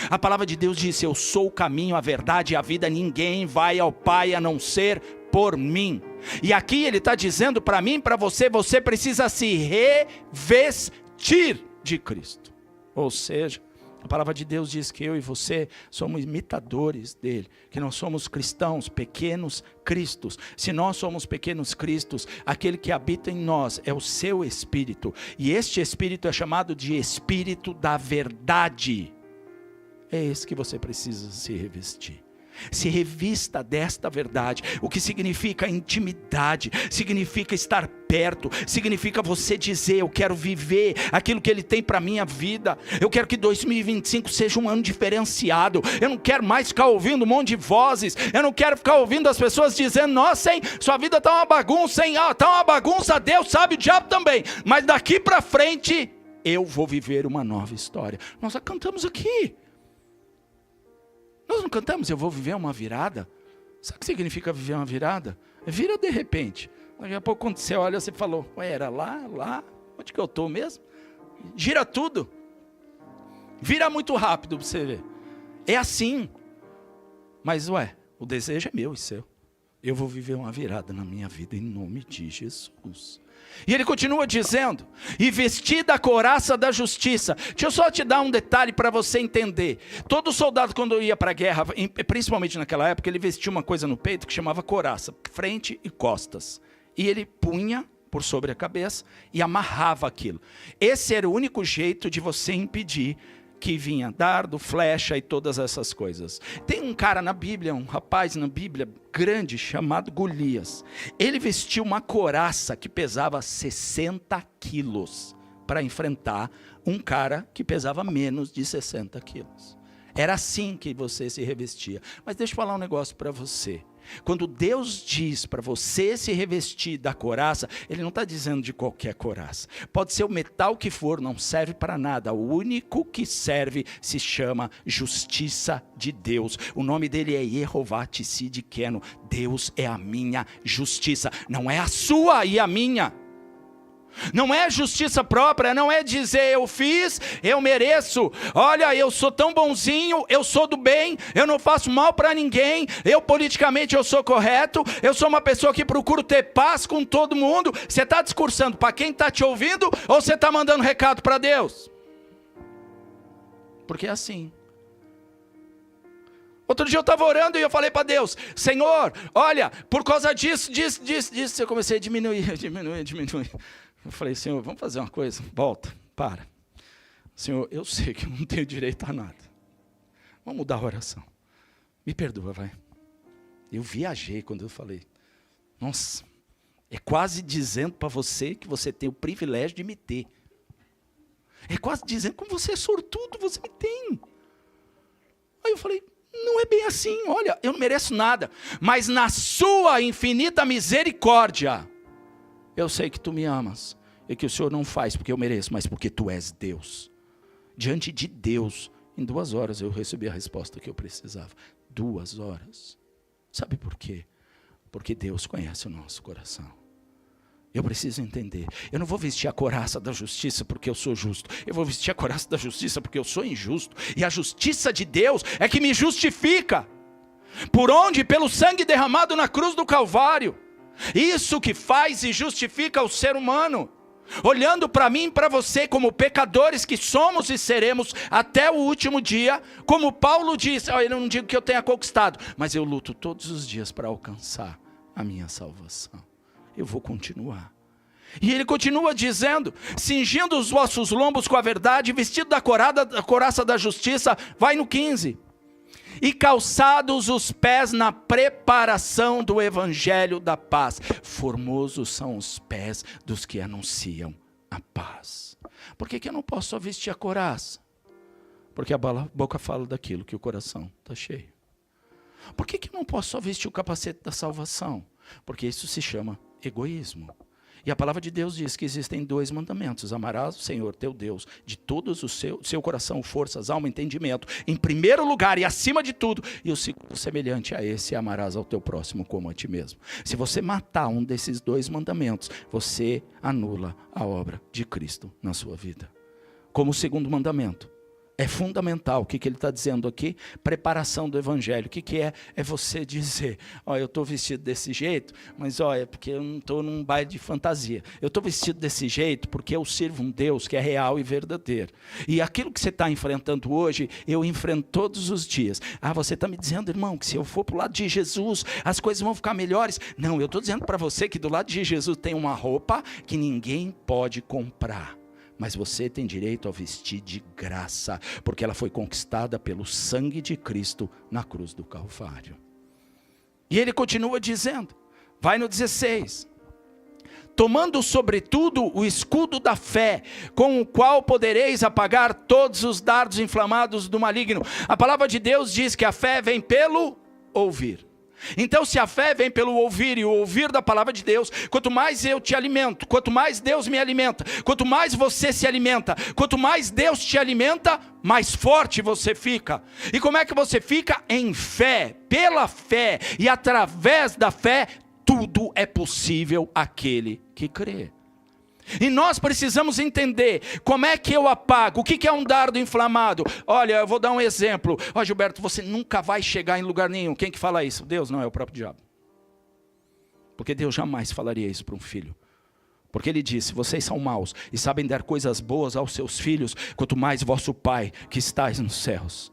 A palavra de Deus diz: eu sou o caminho, a verdade e a vida, ninguém vai ao Pai a não ser por mim. E aqui ele está dizendo para mim, para você, você precisa se revestir de Cristo. Ou seja, a palavra de Deus diz que eu e você somos imitadores dele, que nós somos cristãos, pequenos cristos. Se nós somos pequenos cristos, aquele que habita em nós é o seu Espírito, e este Espírito é chamado de Espírito da verdade. É esse que você precisa se revestir. Se revista desta verdade, o que significa intimidade, significa estar perto, significa você dizer: eu quero viver aquilo que Ele tem para a minha vida, eu quero que 2025 seja um ano diferenciado, eu não quero mais ficar ouvindo um monte de vozes, eu não quero ficar ouvindo as pessoas dizendo: nossa, hein, sua vida está uma bagunça, hein, está uma bagunça, Deus sabe, o diabo também, mas daqui para frente eu vou viver uma nova história. Nós já cantamos aqui. Nós não cantamos: eu vou viver uma virada? Sabe o que significa viver uma virada? Vira de repente. Daqui a pouco, quando você olha, você falou: ué, era lá, onde que eu estou mesmo? Gira tudo. Vira muito rápido para você ver. É assim. Mas, o desejo é meu e seu. Eu vou viver uma virada na minha vida em nome de Jesus. E ele continua dizendo: e vestida a couraça da justiça. Deixa eu só te dar um detalhe para você entender. Todo soldado, quando ia para a guerra, principalmente naquela época, ele vestia uma coisa no peito que chamava couraça, frente e costas. E ele punha por sobre a cabeça e amarrava aquilo. Esse era o único jeito de você impedir que vinha dardo, flecha e todas essas coisas. Tem um cara na Bíblia, um rapaz na Bíblia grande, chamado Golias. Ele vestiu uma couraça que pesava 60 quilos para enfrentar um cara que pesava menos de 60 quilos. Era assim que você se revestia. Mas deixa eu falar um negócio para você. Quando Deus diz para você se revestir da couraça, Ele não está dizendo de qualquer couraça. Pode ser o metal que for, não serve para nada. O único que serve se chama justiça de Deus. O nome dele é Yehová Tsidkenu. Deus é a minha justiça, não é a sua e a minha. Não é justiça própria, não é dizer: eu fiz, eu mereço, olha, eu sou tão bonzinho, eu sou do bem, eu não faço mal para ninguém, eu politicamente eu sou correto, eu sou uma pessoa que procuro ter paz com todo mundo. Você está discursando para quem está te ouvindo ou você está mandando recado para Deus? Porque é assim. Outro dia eu estava orando e eu falei para Deus: Senhor, olha, por causa disso, eu comecei a diminuir. Eu falei: Senhor, vamos fazer uma coisa, volta, para. Senhor, eu sei que eu não tenho direito a nada. Vamos mudar a oração. Me perdoa, vai. Eu viajei quando eu falei. Nossa, é quase dizendo para você que você tem o privilégio de me ter. É quase dizendo como você é sortudo, você me tem. Aí eu falei: não é bem assim, olha, eu não mereço nada, mas na sua infinita misericórdia, eu sei que tu me amas, e que o Senhor não faz porque eu mereço, mas porque tu és Deus. Diante de Deus, em 2 horas eu recebi a resposta que eu precisava. 2 horas. Sabe por quê? Porque Deus conhece o nosso coração. Eu preciso entender. Eu não vou vestir a couraça da justiça porque eu sou justo. Eu vou vestir a couraça da justiça porque eu sou injusto. E a justiça de Deus é que me justifica. Por onde? Pelo sangue derramado na cruz do Calvário. Isso que faz e justifica o ser humano. Olhando para mim e para você como pecadores que somos e seremos até o último dia. Como Paulo disse: eu não digo que eu tenha conquistado, mas eu luto todos os dias para alcançar a minha salvação. Eu vou continuar. E ele continua dizendo: cingindo os vossos lombos com a verdade, vestido da couraça da justiça. Vai no 15. E calçados os pés na preparação do evangelho da paz. Formosos são os pés dos que anunciam a paz. Por que eu não posso só vestir a couraça? Porque a boca fala daquilo que o coração está cheio. Por que eu não posso só vestir o capacete da salvação? Porque isso se chama egoísmo. E a palavra de Deus diz que existem 2 mandamentos. Amarás o Senhor teu Deus de todo o seu coração, forças, alma, entendimento, em primeiro lugar e acima de tudo. E o segundo, semelhante a esse, amarás ao teu próximo como a ti mesmo. Se você matar um desses 2 mandamentos, você anula a obra de Cristo na sua vida. Como o segundo mandamento. É fundamental, o que ele está dizendo aqui? Preparação do evangelho. O que é? É você dizer, eu estou vestido desse jeito, mas é porque eu não estou num baile de fantasia. Eu estou vestido desse jeito porque eu sirvo um Deus que é real e verdadeiro. E aquilo que você está enfrentando hoje, eu enfrento todos os dias. Você está me dizendo, irmão, que se eu for para o lado de Jesus, as coisas vão ficar melhores? Não, eu estou dizendo para você que do lado de Jesus tem uma roupa que ninguém pode comprar. Mas você tem direito a vestir de graça, porque ela foi conquistada pelo sangue de Cristo na cruz do Calvário. E ele continua dizendo, vai no 16. Tomando sobretudo o escudo da fé, com o qual podereis apagar todos os dardos inflamados do maligno. A palavra de Deus diz que a fé vem pelo ouvir. Então, se a fé vem pelo ouvir e o ouvir da palavra de Deus, quanto mais eu te alimento, quanto mais Deus me alimenta, quanto mais você se alimenta, quanto mais Deus te alimenta, mais forte você fica. E como é que você fica? Em fé, pela fé, e através da fé, tudo é possível àquele que crê. E nós precisamos entender como é que eu apago, o que é um dardo inflamado. Olha, eu vou dar um exemplo. Gilberto, você nunca vai chegar em lugar nenhum. Quem que fala isso? Deus? Não, é o próprio diabo. Porque Deus jamais falaria isso para um filho. Porque ele disse, vocês são maus e sabem dar coisas boas aos seus filhos, quanto mais vosso Pai que estais nos céus,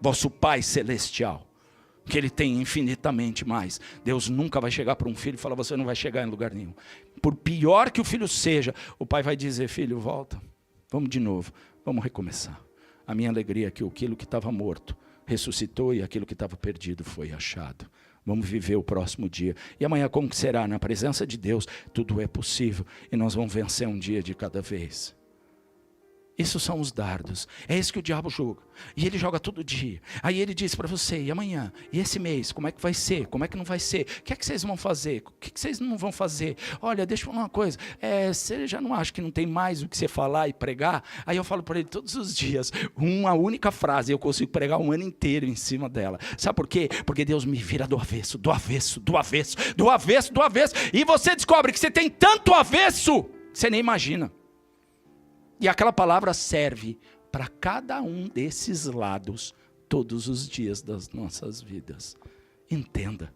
vosso Pai celestial, que ele tem infinitamente mais. Deus nunca vai chegar para um filho e falar, você não vai chegar em lugar nenhum. Por pior que o filho seja, o pai vai dizer, filho, volta, vamos de novo, vamos recomeçar. A minha alegria é que aquilo que estava morto ressuscitou e aquilo que estava perdido foi achado. Vamos viver o próximo dia. E amanhã como que será? Na presença de Deus, tudo é possível. E nós vamos vencer um dia de cada vez. Isso são os dardos, é isso que o diabo joga, e ele joga todo dia. Aí ele diz para você, e amanhã, e esse mês, como é que vai ser, como é que não vai ser, o que é que vocês vão fazer, o que vocês não vão fazer? Olha, deixa eu falar uma coisa, você já não acha que não tem mais o que você falar e pregar? Aí eu falo para ele todos os dias, uma única frase, eu consigo pregar um ano inteiro em cima dela. Sabe por quê? Porque Deus me vira do avesso, do avesso, do avesso, do avesso, do avesso, e você descobre que você tem tanto avesso, que você nem imagina. E aquela palavra serve para cada um desses lados, todos os dias das nossas vidas. Entenda,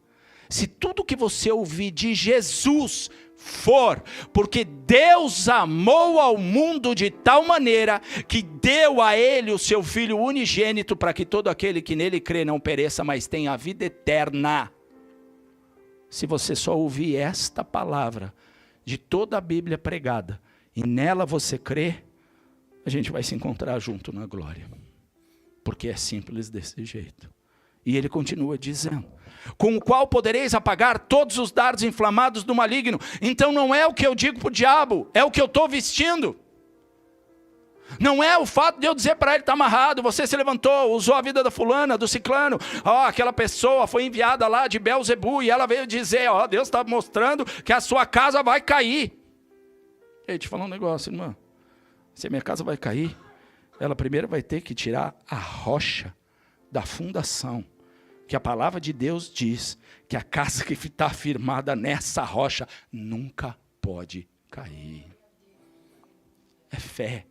se tudo que você ouvir de Jesus for, porque Deus amou ao mundo de tal maneira, que deu a ele o seu Filho unigênito, para que todo aquele que nele crê não pereça, mas tenha a vida eterna. Se você só ouvir esta palavra, de toda a Bíblia pregada, e nela você crê, a gente vai se encontrar junto na glória, porque é simples desse jeito. E ele continua dizendo, com o qual podereis apagar todos os dardos inflamados do maligno. Então não é o que eu digo para o diabo, é o que eu estou vestindo. Não é o fato de eu dizer para ele, está amarrado, você se levantou, usou a vida da fulana, do ciclano, aquela pessoa foi enviada lá de Belzebu, e ela veio dizer, Deus está mostrando que a sua casa vai cair. Ei, te falar um negócio, irmã. Se a minha casa vai cair, ela primeiro vai ter que tirar a rocha da fundação. Que a palavra de Deus diz que a casa que está firmada nessa rocha nunca pode cair. É fé,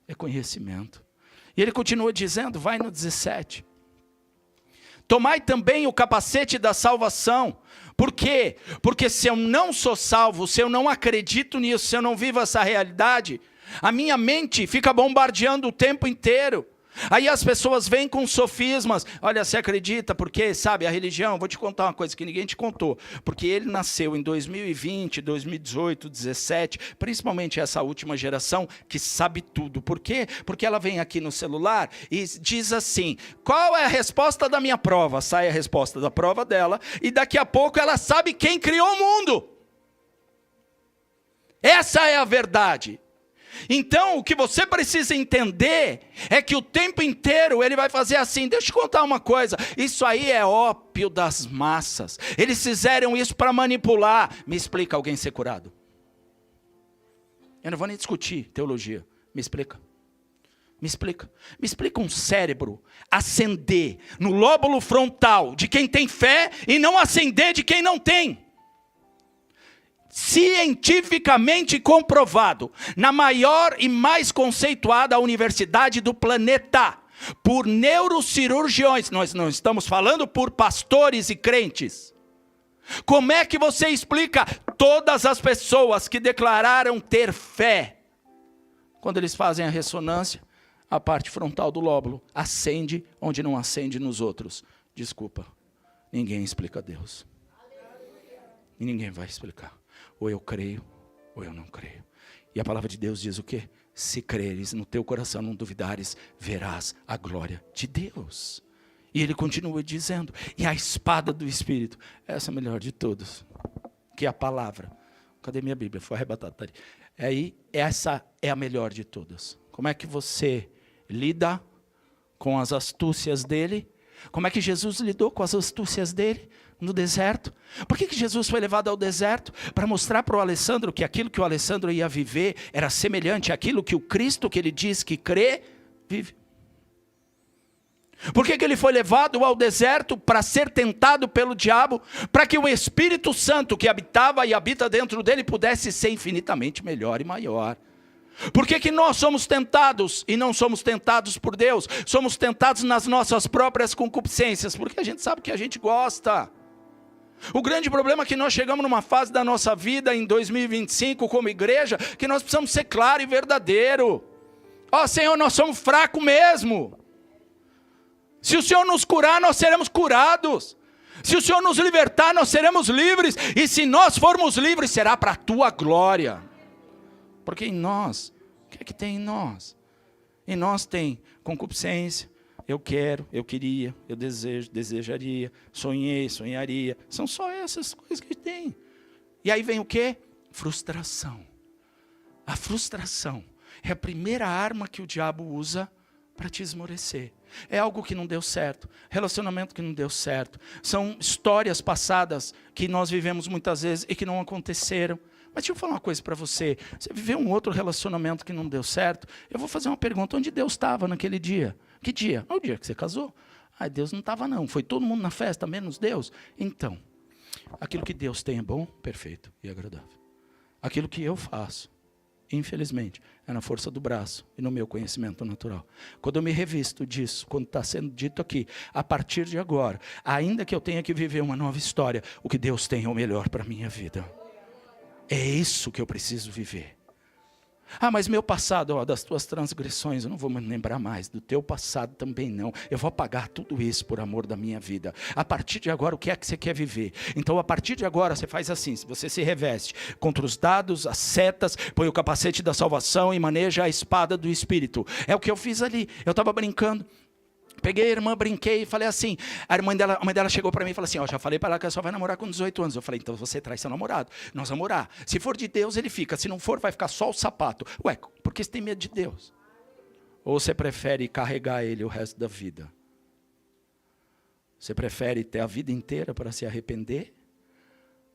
é conhecimento. E ele continua dizendo, vai no 17. Tomai também o capacete da salvação. Por quê? Porque se eu não sou salvo, se eu não acredito nisso, se eu não vivo essa realidade, a minha mente fica bombardeando o tempo inteiro. Aí as pessoas vêm com sofismas. Olha, você acredita? Porque, sabe, a religião, vou te contar uma coisa que ninguém te contou. Porque ele nasceu em 2020, 2018, 2017, principalmente essa última geração que sabe tudo. Por quê? Porque ela vem aqui no celular e diz assim, qual é a resposta da minha prova? Sai a resposta da prova dela e daqui a pouco ela sabe quem criou o mundo. Essa é a verdade. Então, o que você precisa entender é que o tempo inteiro ele vai fazer assim, deixa eu te contar uma coisa, isso aí é ópio das massas, eles fizeram isso para manipular. Me explica alguém ser curado? Eu não vou nem discutir teologia. Me explica. Me explica. Me explica um cérebro acender no lóbulo frontal de quem tem fé e não acender de quem não tem. Cientificamente comprovado, na maior e mais conceituada universidade do planeta, por neurocirurgiões, nós não estamos falando por pastores e crentes. Como é que você explica todas as pessoas que declararam ter fé, quando eles fazem a ressonância, a parte frontal do lóbulo acende onde não acende nos outros? Desculpa, ninguém explica Deus. E ninguém vai explicar. Ou eu creio, ou eu não creio. E a palavra de Deus diz o quê? Se creres no teu coração, não duvidares, verás a glória de Deus. E ele continua dizendo, e a espada do Espírito, essa é a melhor de todas, que é a palavra. Cadê minha Bíblia? Foi arrebatada. Tá aí, essa é a melhor de todas. Como é que você lida com as astúcias dele? Como é que Jesus lidou com as astúcias dele no deserto? Por que Jesus foi levado ao deserto? Para mostrar para o Alessandro que aquilo que o Alessandro ia viver era semelhante àquilo que o Cristo que ele diz que crê, vive. Por que ele foi levado ao deserto? Para ser tentado pelo diabo, para que o Espírito Santo que habitava e habita dentro dele pudesse ser infinitamente melhor e maior. Por que nós somos tentados e não somos tentados por Deus? Somos tentados nas nossas próprias concupiscências, porque a gente sabe que a gente gosta. O grande problema é que nós chegamos numa fase da nossa vida em 2025 como igreja, que nós precisamos ser claro e verdadeiro. Ó Senhor, nós somos fracos mesmo. Se o Senhor nos curar, nós seremos curados. Se o Senhor nos libertar, nós seremos livres. E se nós formos livres, será para a tua glória. Porque em nós, o que é que tem em nós? Em nós tem concupiscência, eu quero, eu queria, eu desejo, desejaria, sonhei, sonharia. São só essas coisas que tem. E aí vem o quê? Frustração. A frustração é a primeira arma que o diabo usa para te esmorecer. É algo que não deu certo, relacionamento que não deu certo. São histórias passadas que nós vivemos muitas vezes e que não aconteceram. Mas deixa eu falar uma coisa para você. Você viveu um outro relacionamento que não deu certo? Eu vou fazer uma pergunta. Onde Deus estava naquele dia? Que dia? O dia que você casou. Deus não estava não. Foi todo mundo na festa, menos Deus. Então, aquilo que Deus tem é bom, perfeito e agradável. Aquilo que eu faço, infelizmente, é na força do braço e no meu conhecimento natural. Quando eu me revisto disso, quando está sendo dito aqui, a partir de agora, ainda que eu tenha que viver uma nova história, o que Deus tem é o melhor para a minha vida. É isso que eu preciso viver. Mas meu passado, das tuas transgressões, eu não vou me lembrar mais. Do teu passado também não. Eu vou apagar tudo isso por amor da minha vida. A partir de agora, o que é que você quer viver? Então, a partir de agora, você faz assim. Você se reveste contra os dados, as setas, põe o capacete da salvação e maneja a espada do Espírito. É o que eu fiz ali. Eu estava brincando. Peguei a irmã, brinquei e falei assim, a mãe dela chegou para mim e falou assim, já falei para ela que ela só vai namorar com 18 anos. Eu falei, então você traz seu namorado, nós vamos orar. Se for de Deus, ele fica, se não for, vai ficar só o sapato. Ué, por que você tem medo de Deus? Ou você prefere carregar ele o resto da vida? Você prefere ter a vida inteira para se arrepender?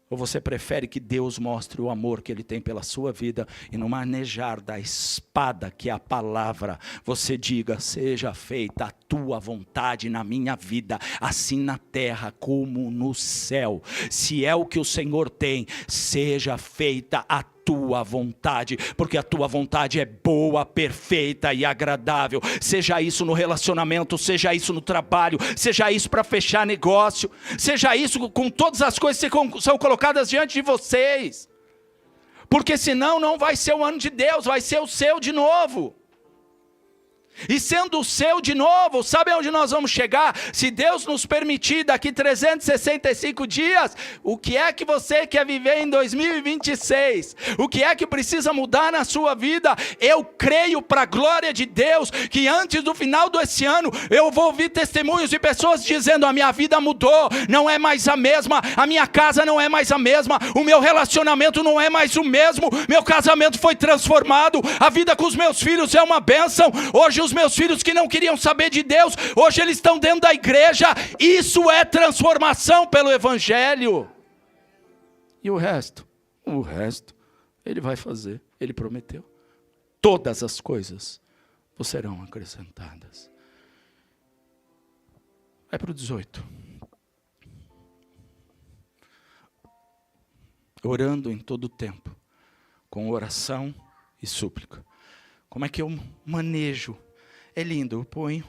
Ou você prefere que Deus mostre o amor que Ele tem pela sua vida e no manejar da espada, que é a palavra, você diga, seja feita a tua vontade na minha vida, assim na terra como no céu. Se é o que o Senhor tem, seja feita a tua vontade, porque a tua vontade é boa, perfeita e agradável. Seja isso no relacionamento, seja isso no trabalho, seja isso para fechar negócio, seja isso com todas as coisas que são colocadas diante de vocês, porque senão não vai ser o ano de Deus, vai ser o seu de novo. E sendo o seu de novo, sabe onde nós vamos chegar? Se Deus nos permitir, daqui 365 dias, o que é que você quer viver em 2026? O que é que precisa mudar na sua vida? Eu creio para a glória de Deus, que antes do final desse ano, eu vou ouvir testemunhos de pessoas dizendo, a minha vida mudou, não é mais a mesma, a minha casa não é mais a mesma, o meu relacionamento não é mais o mesmo, meu casamento foi transformado, a vida com os meus filhos é uma bênção. Hoje os meus filhos que não queriam saber de Deus, hoje eles estão dentro da igreja. Isso é transformação pelo Evangelho. E o resto? O resto Ele vai fazer. Ele prometeu. Todas as coisas vos serão acrescentadas. Vai para o 18. Orando em todo o tempo, com oração e súplica. Como é que eu manejo? É lindo, eu ponho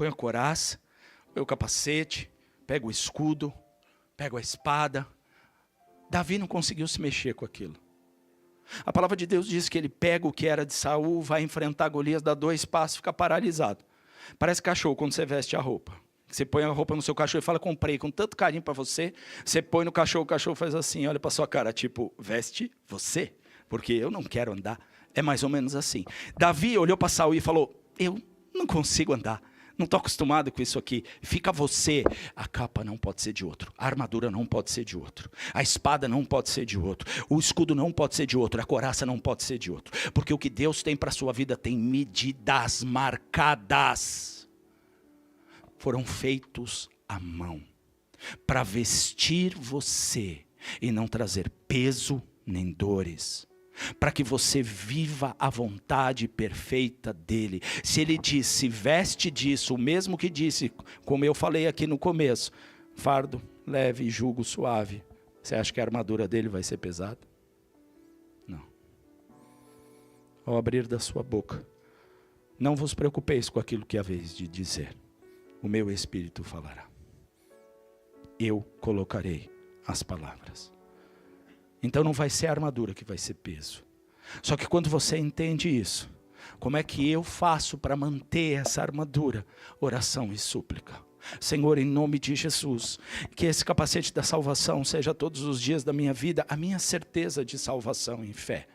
a couraça, ponho o capacete, pego o escudo, pego a espada. Davi não conseguiu se mexer com aquilo. A palavra de Deus diz que ele pega o que era de Saul, vai enfrentar Golias, dá 2 passos e fica paralisado. Parece cachorro quando você veste a roupa. Você põe a roupa no seu cachorro e fala, comprei com tanto carinho para você. Você põe no cachorro, o cachorro faz assim, olha para sua cara, tipo, veste você, porque eu não quero andar. É mais ou menos assim. Davi olhou para Saul e falou, eu não consigo andar. Não estou acostumado com isso aqui. Fica você. A capa não pode ser de outro. A armadura não pode ser de outro. A espada não pode ser de outro. O escudo não pode ser de outro. A couraça não pode ser de outro. Porque o que Deus tem para a sua vida tem medidas marcadas. Foram feitos à mão. Para vestir você e não trazer peso nem dores. Para que você viva a vontade perfeita dele. Se ele disse, veste disso, o mesmo que disse, como eu falei aqui no começo, fardo leve e jugo suave. Você acha que a armadura dele vai ser pesada? Não. Ao abrir da sua boca, não vos preocupeis com aquilo que haveis de dizer. O meu Espírito falará. Eu colocarei as palavras. Então não vai ser a armadura que vai ser peso. Só que quando você entende isso, como é que eu faço para manter essa armadura? Oração e súplica. Senhor, em nome de Jesus, que esse capacete da salvação seja todos os dias da minha vida a minha certeza de salvação em fé.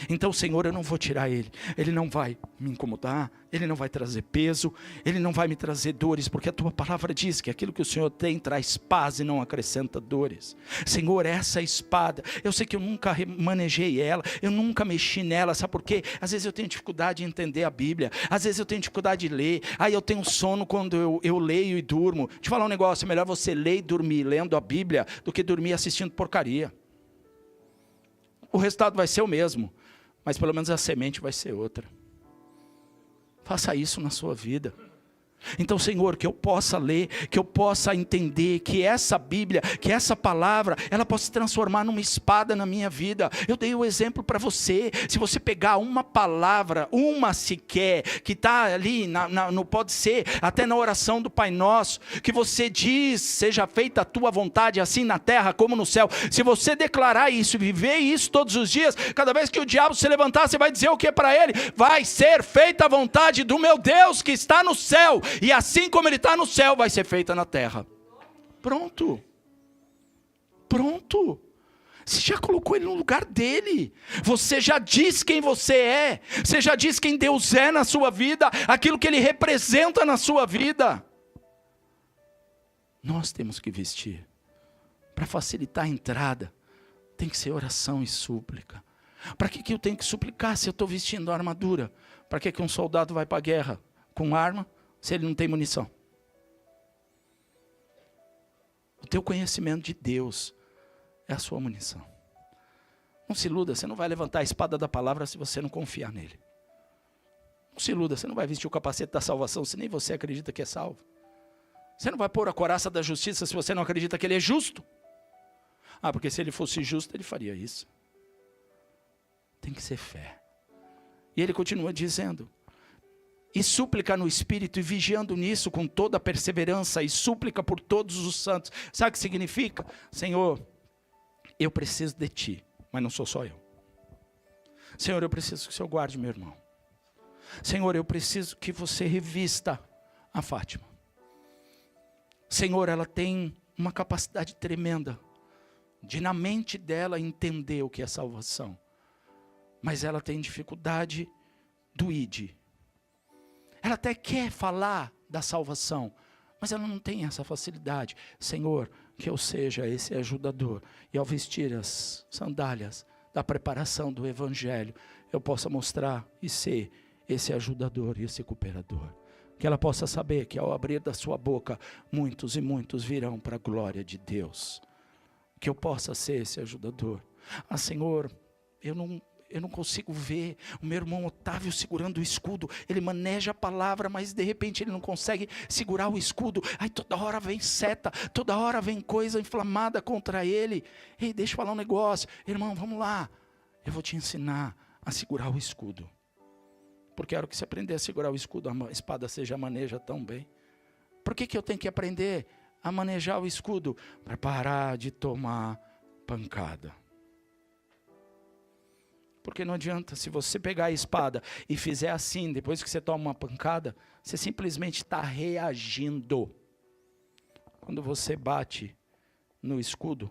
Então, Senhor, eu não vou tirar ele. Ele não vai me incomodar, ele não vai trazer peso, ele não vai me trazer dores, porque a tua palavra diz que aquilo que o Senhor tem traz paz e não acrescenta dores. Senhor, essa espada, eu sei que eu nunca manejei ela, eu nunca mexi nela, sabe por quê? Às vezes eu tenho dificuldade de entender a Bíblia, às vezes eu tenho dificuldade de ler, aí eu tenho sono quando eu leio e durmo. Deixa eu falar um negócio, é melhor você ler e dormir lendo a Bíblia do que dormir assistindo porcaria. O resultado vai ser o mesmo. Mas pelo menos a semente vai ser outra. Faça isso na sua vida. Então, Senhor, que eu possa ler, que eu possa entender que essa Bíblia, que essa palavra, ela possa se transformar numa espada na minha vida. Eu dei o exemplo para você. Se você pegar uma palavra, uma sequer, que está ali, no pode ser, até na oração do Pai Nosso, que você diz, seja feita a tua vontade, assim na terra como no céu. Se você declarar isso, viver isso todos os dias, cada vez que o diabo se levantar, você vai dizer o que para ele? Vai ser feita a vontade do meu Deus que está no céu. E assim como ele está no céu, vai ser feita na terra. Pronto. Pronto. Você já colocou ele no lugar dele. Você já diz quem você é. Você já diz quem Deus é na sua vida. Aquilo que ele representa na sua vida. Nós temos que vestir. Para facilitar a entrada, tem que ser oração e súplica. Para que eu tenho que suplicar se eu estou vestindo a armadura? Para que um soldado vai para a guerra com arma? Se ele não tem munição. O teu conhecimento de Deus é a sua munição. Não se iluda, você não vai levantar a espada da palavra se você não confiar nele. Não se iluda, você não vai vestir o capacete da salvação se nem você acredita que é salvo. Você não vai pôr a couraça da justiça se você não acredita que ele é justo. Ah, porque se ele fosse justo, ele faria isso. Tem que ser fé. E ele continua dizendo... E súplica no Espírito, e vigiando nisso com toda a perseverança, e súplica por todos os santos. Sabe o que significa? Senhor, eu preciso de Ti, mas não sou só eu. Senhor, eu preciso que o Senhor guarde meu irmão. Senhor, eu preciso que você revista a Fátima. Senhor, ela tem uma capacidade tremenda de na mente dela entender o que é salvação. Mas ela tem dificuldade do ID. Ela até quer falar da salvação, mas ela não tem essa facilidade. Senhor, que eu seja esse ajudador. E ao vestir as sandálias da preparação do Evangelho, eu possa mostrar e ser esse ajudador e esse cooperador. Que ela possa saber que ao abrir da sua boca, muitos e muitos virão para a glória de Deus. Que eu possa ser esse ajudador. Ah, Senhor, eu eu não consigo ver o meu irmão Otávio segurando o escudo. Ele maneja a palavra, mas de repente ele não consegue segurar o escudo. Aí toda hora vem seta, toda hora vem coisa inflamada contra ele. Ei, deixa eu falar um negócio. Irmão, vamos lá. Eu vou te ensinar a segurar o escudo. Porque a hora que você aprender a segurar o escudo, a espada você já maneja tão bem. Por que eu tenho que aprender a manejar o escudo? Para parar de tomar pancada. Porque não adianta, se você pegar a espada e fizer assim, depois que você toma uma pancada, você simplesmente está reagindo. Quando você bate no escudo,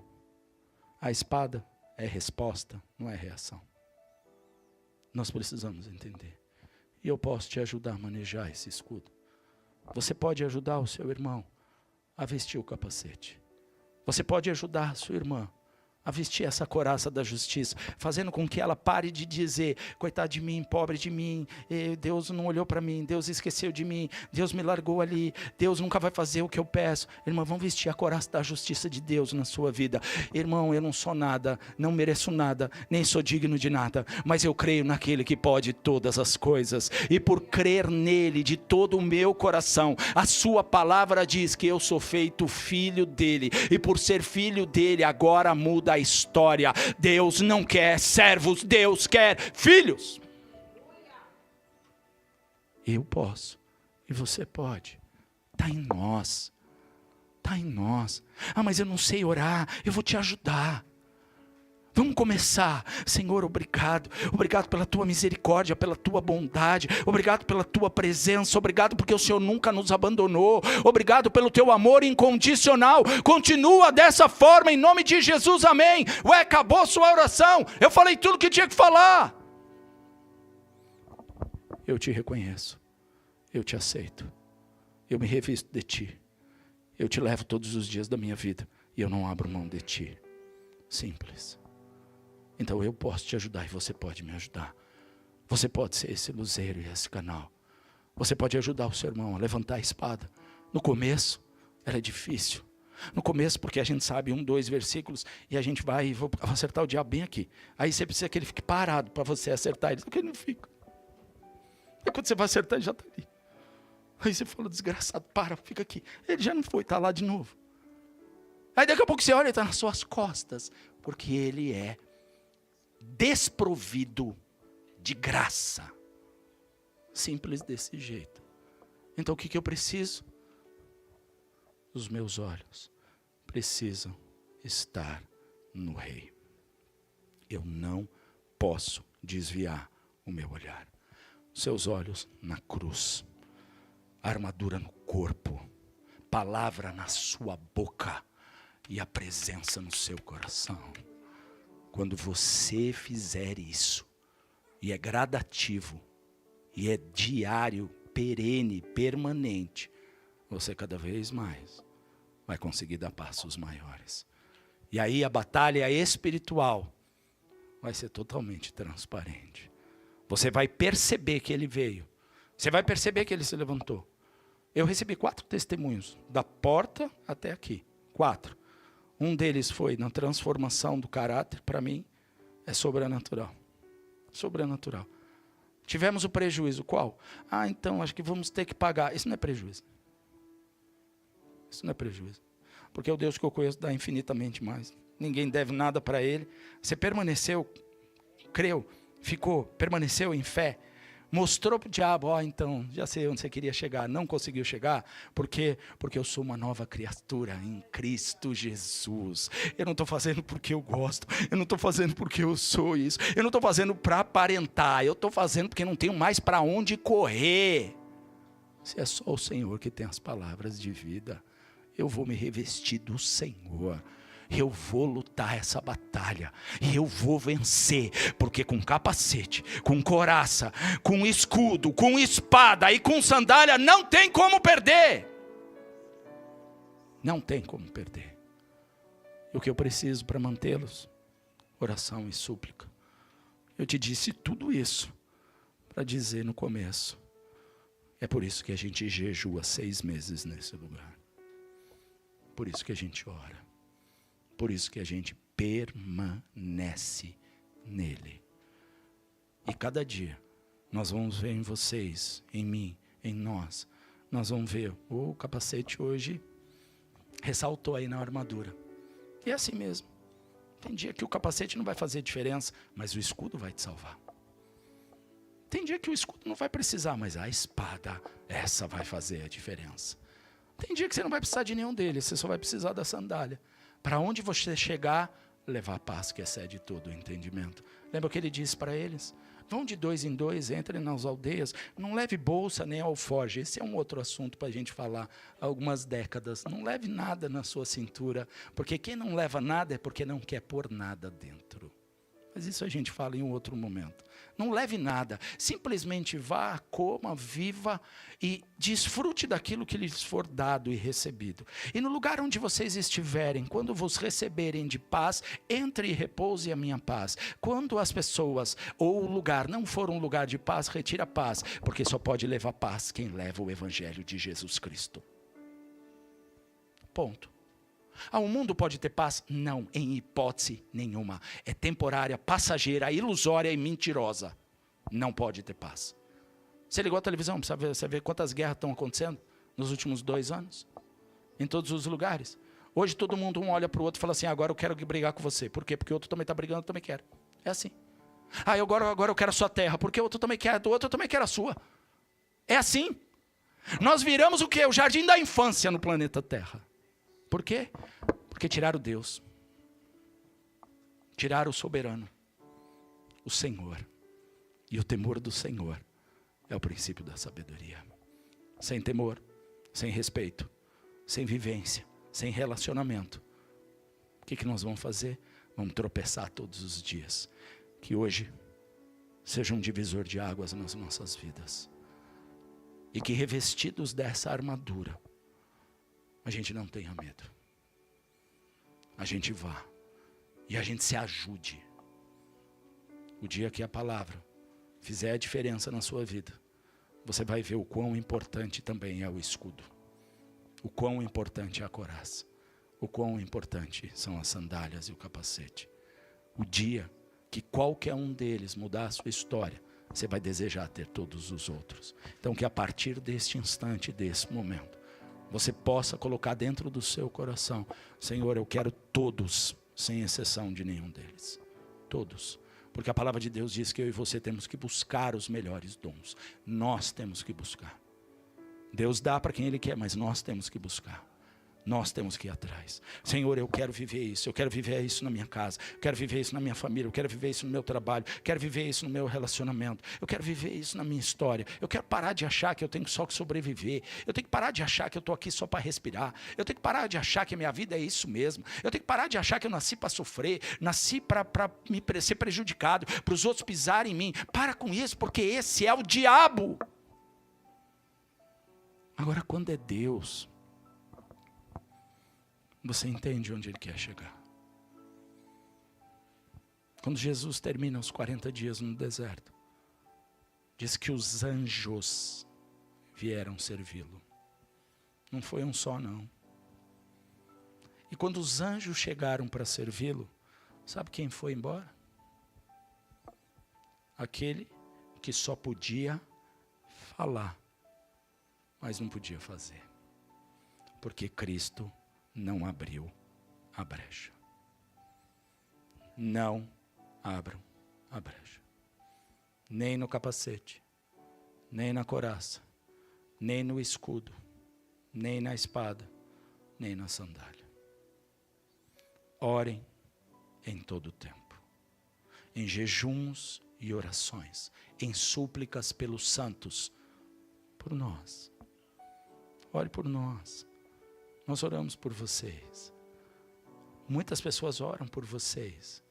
a espada é resposta, não é reação. Nós precisamos entender. E eu posso te ajudar a manejar esse escudo. Você pode ajudar o seu irmão a vestir o capacete. Você pode ajudar a sua irmã a vestir essa couraça da justiça, fazendo com que ela pare de dizer, coitado de mim, pobre de mim, Deus não olhou para mim, Deus esqueceu de mim, Deus me largou ali, Deus nunca vai fazer o que eu peço. Irmã, vamos vestir a couraça da justiça de Deus na sua vida. Irmão, eu não sou nada, não mereço nada, nem sou digno de nada, mas eu creio naquele que pode todas as coisas, e por crer nele de todo o meu coração, a sua palavra diz que eu sou feito filho dele, e por ser filho dele, agora muda a história. Deus não quer servos, Deus quer filhos. Eu posso e você pode. Está em nós. Está em nós. Ah, mas eu não sei orar. Eu vou te ajudar. Vamos começar. Senhor, obrigado. Obrigado pela tua misericórdia, pela tua bondade. Obrigado pela tua presença. Obrigado porque o Senhor nunca nos abandonou. Obrigado pelo teu amor incondicional. Continua dessa forma em nome de Jesus. Amém. Ué, acabou sua oração. Eu falei tudo que tinha que falar. Eu te reconheço. Eu te aceito. Eu me revisto de ti. Eu te levo todos os dias da minha vida. E eu não abro mão de ti. Simples. Então eu posso te ajudar e você pode me ajudar. Você pode ser esse luzeiro e esse canal. Você pode ajudar o seu irmão a levantar a espada. No começo, ela é difícil. No começo, porque a gente sabe 1, 2 versículos e a gente vai e vou acertar o diabo bem aqui. Aí você precisa que ele fique parado para você acertar ele. Porque ele não fica. Aí quando você vai acertar, ele já está ali. Aí você fala, desgraçado, para, fica aqui. Ele já não foi, está lá de novo. Aí daqui a pouco você olha e está nas suas costas. Porque ele é desprovido de graça. Simples desse jeito. Então o que eu preciso? Os meus olhos precisam estar no Rei. Eu não posso desviar o meu olhar. Seus olhos na cruz. Armadura no corpo. Palavra na sua boca. E a presença no seu coração. Quando você fizer isso, e é gradativo, e é diário, perene, permanente, você cada vez mais vai conseguir dar passos maiores. E aí a batalha espiritual vai ser totalmente transparente. Você vai perceber que ele veio. Você vai perceber que ele se levantou. Eu recebi 4 testemunhos, da porta até aqui. 4. Um deles foi na transformação do caráter, para mim, é sobrenatural. Sobrenatural. Tivemos o prejuízo, qual? Ah, então, acho que vamos ter que pagar. Isso não é prejuízo. Isso não é prejuízo. Porque o Deus que eu conheço dá infinitamente mais. Ninguém deve nada para ele. Você permaneceu, creu, ficou, permaneceu em fé. Mostrou para o diabo, então, já sei onde você queria chegar, não conseguiu chegar, por quê? Porque eu sou uma nova criatura em Cristo Jesus. Eu não estou fazendo porque eu gosto, eu não estou fazendo porque eu sou isso, eu não estou fazendo para aparentar, eu estou fazendo porque não tenho mais para onde correr. Se é só o Senhor que tem as palavras de vida, eu vou me revestir do Senhor. Eu vou lutar essa batalha, e eu vou vencer, porque com capacete, com couraça, com escudo, com espada e com sandália, não tem como perder. Não tem como perder. E o que eu preciso para mantê-los? Oração e súplica. Eu te disse tudo isso para dizer no começo. É por isso que a gente jejua 6 meses nesse lugar. Por isso que a gente ora. Por isso que a gente permanece nele. cada dia nós vamos ver em vocês, em mim, em nós. Nós vamos ver, o capacete hoje ressaltou aí na armadura. E é assim mesmo. Tem dia que o capacete não vai fazer diferença, mas o escudo vai te salvar. Tem dia que o escudo não vai precisar, mas a espada, essa vai fazer a diferença. Tem dia que você não vai precisar de nenhum deles, você só vai precisar da sandália. Para onde você chegar, levar a paz que excede todo o entendimento. Lembra o que ele disse para eles? Vão de 2 em 2, entrem nas aldeias, não leve bolsa nem alforje. Esse é um outro assunto para a gente falar há algumas décadas. Não leve nada na sua cintura, porque quem não leva nada é porque não quer pôr nada dentro. Mas isso a gente fala em um outro momento. Não leve nada, simplesmente vá, coma, viva e desfrute daquilo que lhes for dado e recebido. E no lugar onde vocês estiverem, quando vos receberem de paz, entre e repouse a minha paz. Quando as pessoas ou o lugar não for um lugar de paz, retira a paz, porque só pode levar paz quem leva o evangelho de Jesus Cristo. Ponto. O mundo pode ter paz? Não, em hipótese nenhuma. É temporária, passageira, ilusória e mentirosa. Não pode ter paz. Você ligou a televisão, você vê quantas guerras estão acontecendo nos últimos 2 anos? Em todos os lugares. Hoje todo mundo um olha para o outro e fala assim, agora eu quero brigar com você. Por quê? Porque o outro também está brigando, eu também quero. É assim. Agora eu quero a sua terra, porque o outro também quer, o outro também quer a sua. É assim. Nós viramos o quê? O jardim da infância no planeta Terra. Por quê? Porque tiraram Deus, tiraram o soberano, o Senhor. E o temor do Senhor é o princípio da sabedoria. Sem temor, sem respeito, sem vivência, sem relacionamento, o que nós vamos fazer? Vamos tropeçar todos os dias. Que hoje seja um divisor de águas nas nossas vidas. E que revestidos dessa armadura, a gente não tenha medo. A gente vá. E a gente se ajude. O dia que a palavra fizer a diferença na sua vida, você vai ver o quão importante também é o escudo. O quão importante é a couraça. O quão importante são as sandálias e o capacete. O dia que qualquer um deles mudar a sua história, você vai desejar ter todos os outros. Então que a partir deste instante, desse momento, você possa colocar dentro do seu coração, Senhor, eu quero todos, sem exceção de nenhum deles. Todos. Porque a palavra de Deus diz que eu e você temos que buscar os melhores dons. Nós temos que buscar. Deus dá para quem Ele quer, mas nós temos que buscar. Nós temos que ir atrás. Senhor, eu quero viver isso. Eu quero viver isso na minha casa. Eu quero viver isso na minha família. Eu quero viver isso no meu trabalho. Eu quero viver isso no meu relacionamento. Eu quero viver isso na minha história. Eu quero parar de achar que eu tenho só que sobreviver. Eu tenho que parar de achar que eu estou aqui só para respirar. Eu tenho que parar de achar que a minha vida é isso mesmo. Eu tenho que parar de achar que eu nasci para sofrer. Nasci para ser prejudicado. Para os outros pisarem em mim. Para com isso, porque esse é o diabo. Agora, quando é Deus, você entende onde Ele quer chegar. Quando Jesus termina os 40 dias no deserto, diz que os anjos vieram servi-lo. Não foi um só, não. E quando os anjos chegaram para servi-lo, sabe quem foi embora? Aquele que só podia falar, mas não podia fazer. Porque Cristo não abriu a brecha. Não abram a brecha. Nem no capacete, nem na couraça, nem no escudo, nem na espada, nem na sandália. Orem em todo o tempo, em jejuns e orações, em súplicas pelos santos, por nós. Ore por nós. Nós oramos por vocês. Muitas pessoas oram por vocês.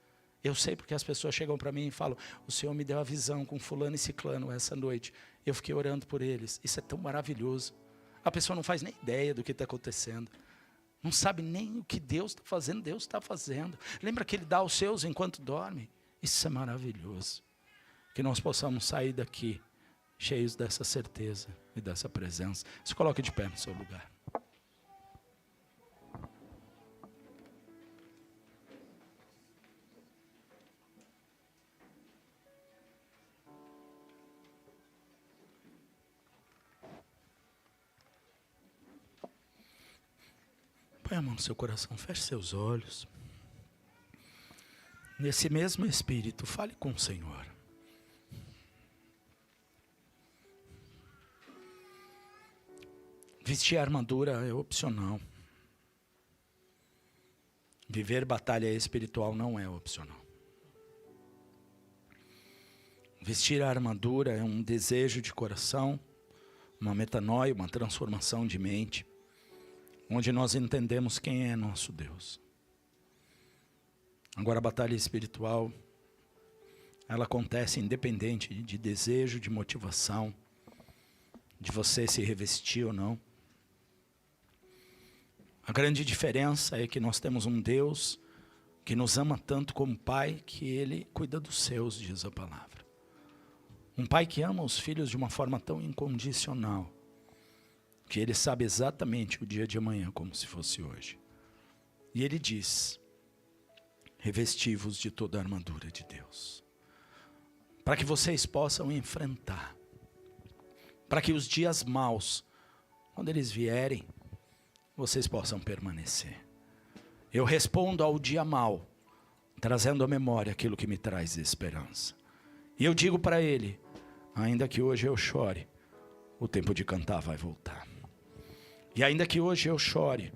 Eu sei porque as pessoas chegam para mim e falam, o Senhor me deu a visão com fulano e ciclano essa noite. Eu fiquei orando por eles. Isso é tão maravilhoso. A pessoa não faz nem ideia do que está acontecendo. Não sabe nem o que Deus está fazendo. Deus está fazendo. Lembra que Ele dá aos seus enquanto dorme? Isso é maravilhoso. Que nós possamos sair daqui cheios dessa certeza e dessa presença. Se coloque de pé no seu lugar. Põe a mão no seu coração, feche seus olhos. Nesse mesmo espírito, fale com o Senhor. Vestir a armadura é opcional. Viver batalha espiritual não é opcional. Vestir a armadura é um desejo de coração, uma metanoia, uma transformação de mente, onde nós entendemos quem é nosso Deus. Agora a batalha espiritual, ela acontece independente de desejo, de motivação, de você se revestir ou não. A grande diferença é que nós temos um Deus que nos ama tanto como Pai, que Ele cuida dos seus, diz a palavra. Um Pai que ama os filhos de uma forma tão incondicional, que Ele sabe exatamente o dia de amanhã como se fosse hoje. E Ele diz, revesti-vos de toda a armadura de Deus, para que vocês possam enfrentar, para que os dias maus, quando eles vierem, vocês possam permanecer. Eu respondo ao dia mau, trazendo à memória aquilo que me traz esperança. E eu digo para ele, ainda que hoje eu chore, o tempo de cantar vai voltar. E ainda que hoje eu chore,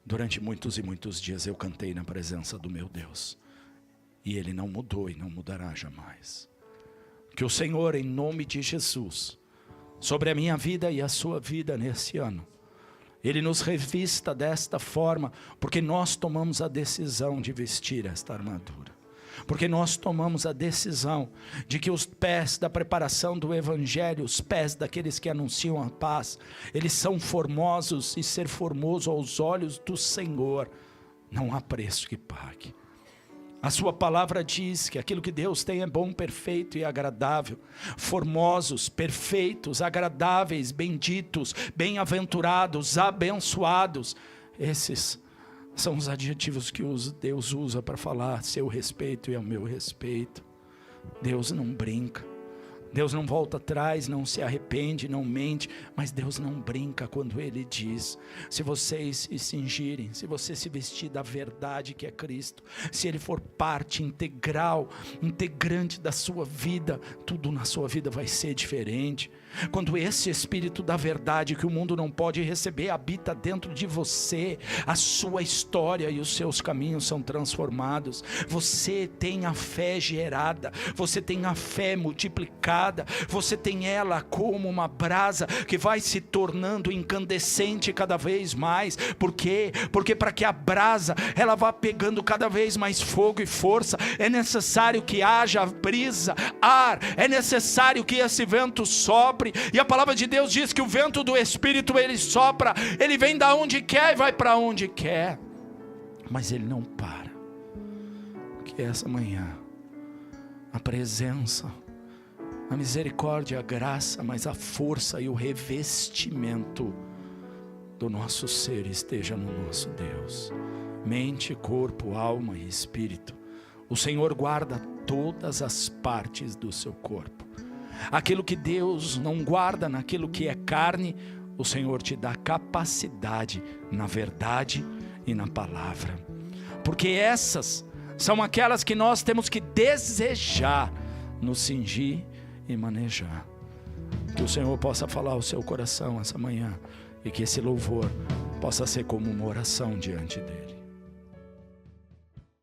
durante muitos e muitos dias eu cantei na presença do meu Deus. E Ele não mudou e não mudará jamais. Que o Senhor, em nome de Jesus, sobre a minha vida e a sua vida nesse ano, Ele nos revista desta forma, porque nós tomamos a decisão de vestir esta armadura. Porque nós tomamos a decisão de que os pés da preparação do Evangelho, os pés daqueles que anunciam a paz, eles são formosos, e ser formoso aos olhos do Senhor, não há preço que pague. A sua palavra diz que aquilo que Deus tem é bom, perfeito e agradável. Formosos, perfeitos, agradáveis, benditos, bem-aventurados, abençoados. Esses são os adjetivos que Deus usa para falar a seu respeito e ao meu respeito. Deus não brinca. Deus não volta atrás, não se arrepende, não mente, mas Deus não brinca quando Ele diz, se vocês se cingirem, se você se vestir da verdade que é Cristo, se Ele for parte integral, integrante da sua vida, tudo na sua vida vai ser diferente. Quando esse Espírito da verdade que o mundo não pode receber habita dentro de você, a sua história e os seus caminhos são transformados. Você tem a fé gerada, você tem a fé multiplicada, você tem ela como uma brasa que vai se tornando incandescente cada vez mais. Por quê? Porque para que a brasa ela vá pegando cada vez mais fogo e força, é necessário que haja brisa, ar, é necessário que esse vento sopre. E a palavra de Deus diz que o vento do Espírito ele sopra, ele vem da onde quer e vai para onde quer, mas ele não para. Que essa manhã a presença, a misericórdia, a graça, mas a força e o revestimento do nosso ser esteja no nosso Deus, mente, corpo, alma e espírito. O Senhor guarda todas as partes do seu corpo. Aquilo que Deus não guarda naquilo que é carne, o Senhor te dá capacidade na verdade e na palavra. Porque essas são aquelas que nós temos que desejar, nos cingir e manejar. Que o Senhor possa falar ao seu coração essa manhã, e que esse louvor possa ser como uma oração diante dele.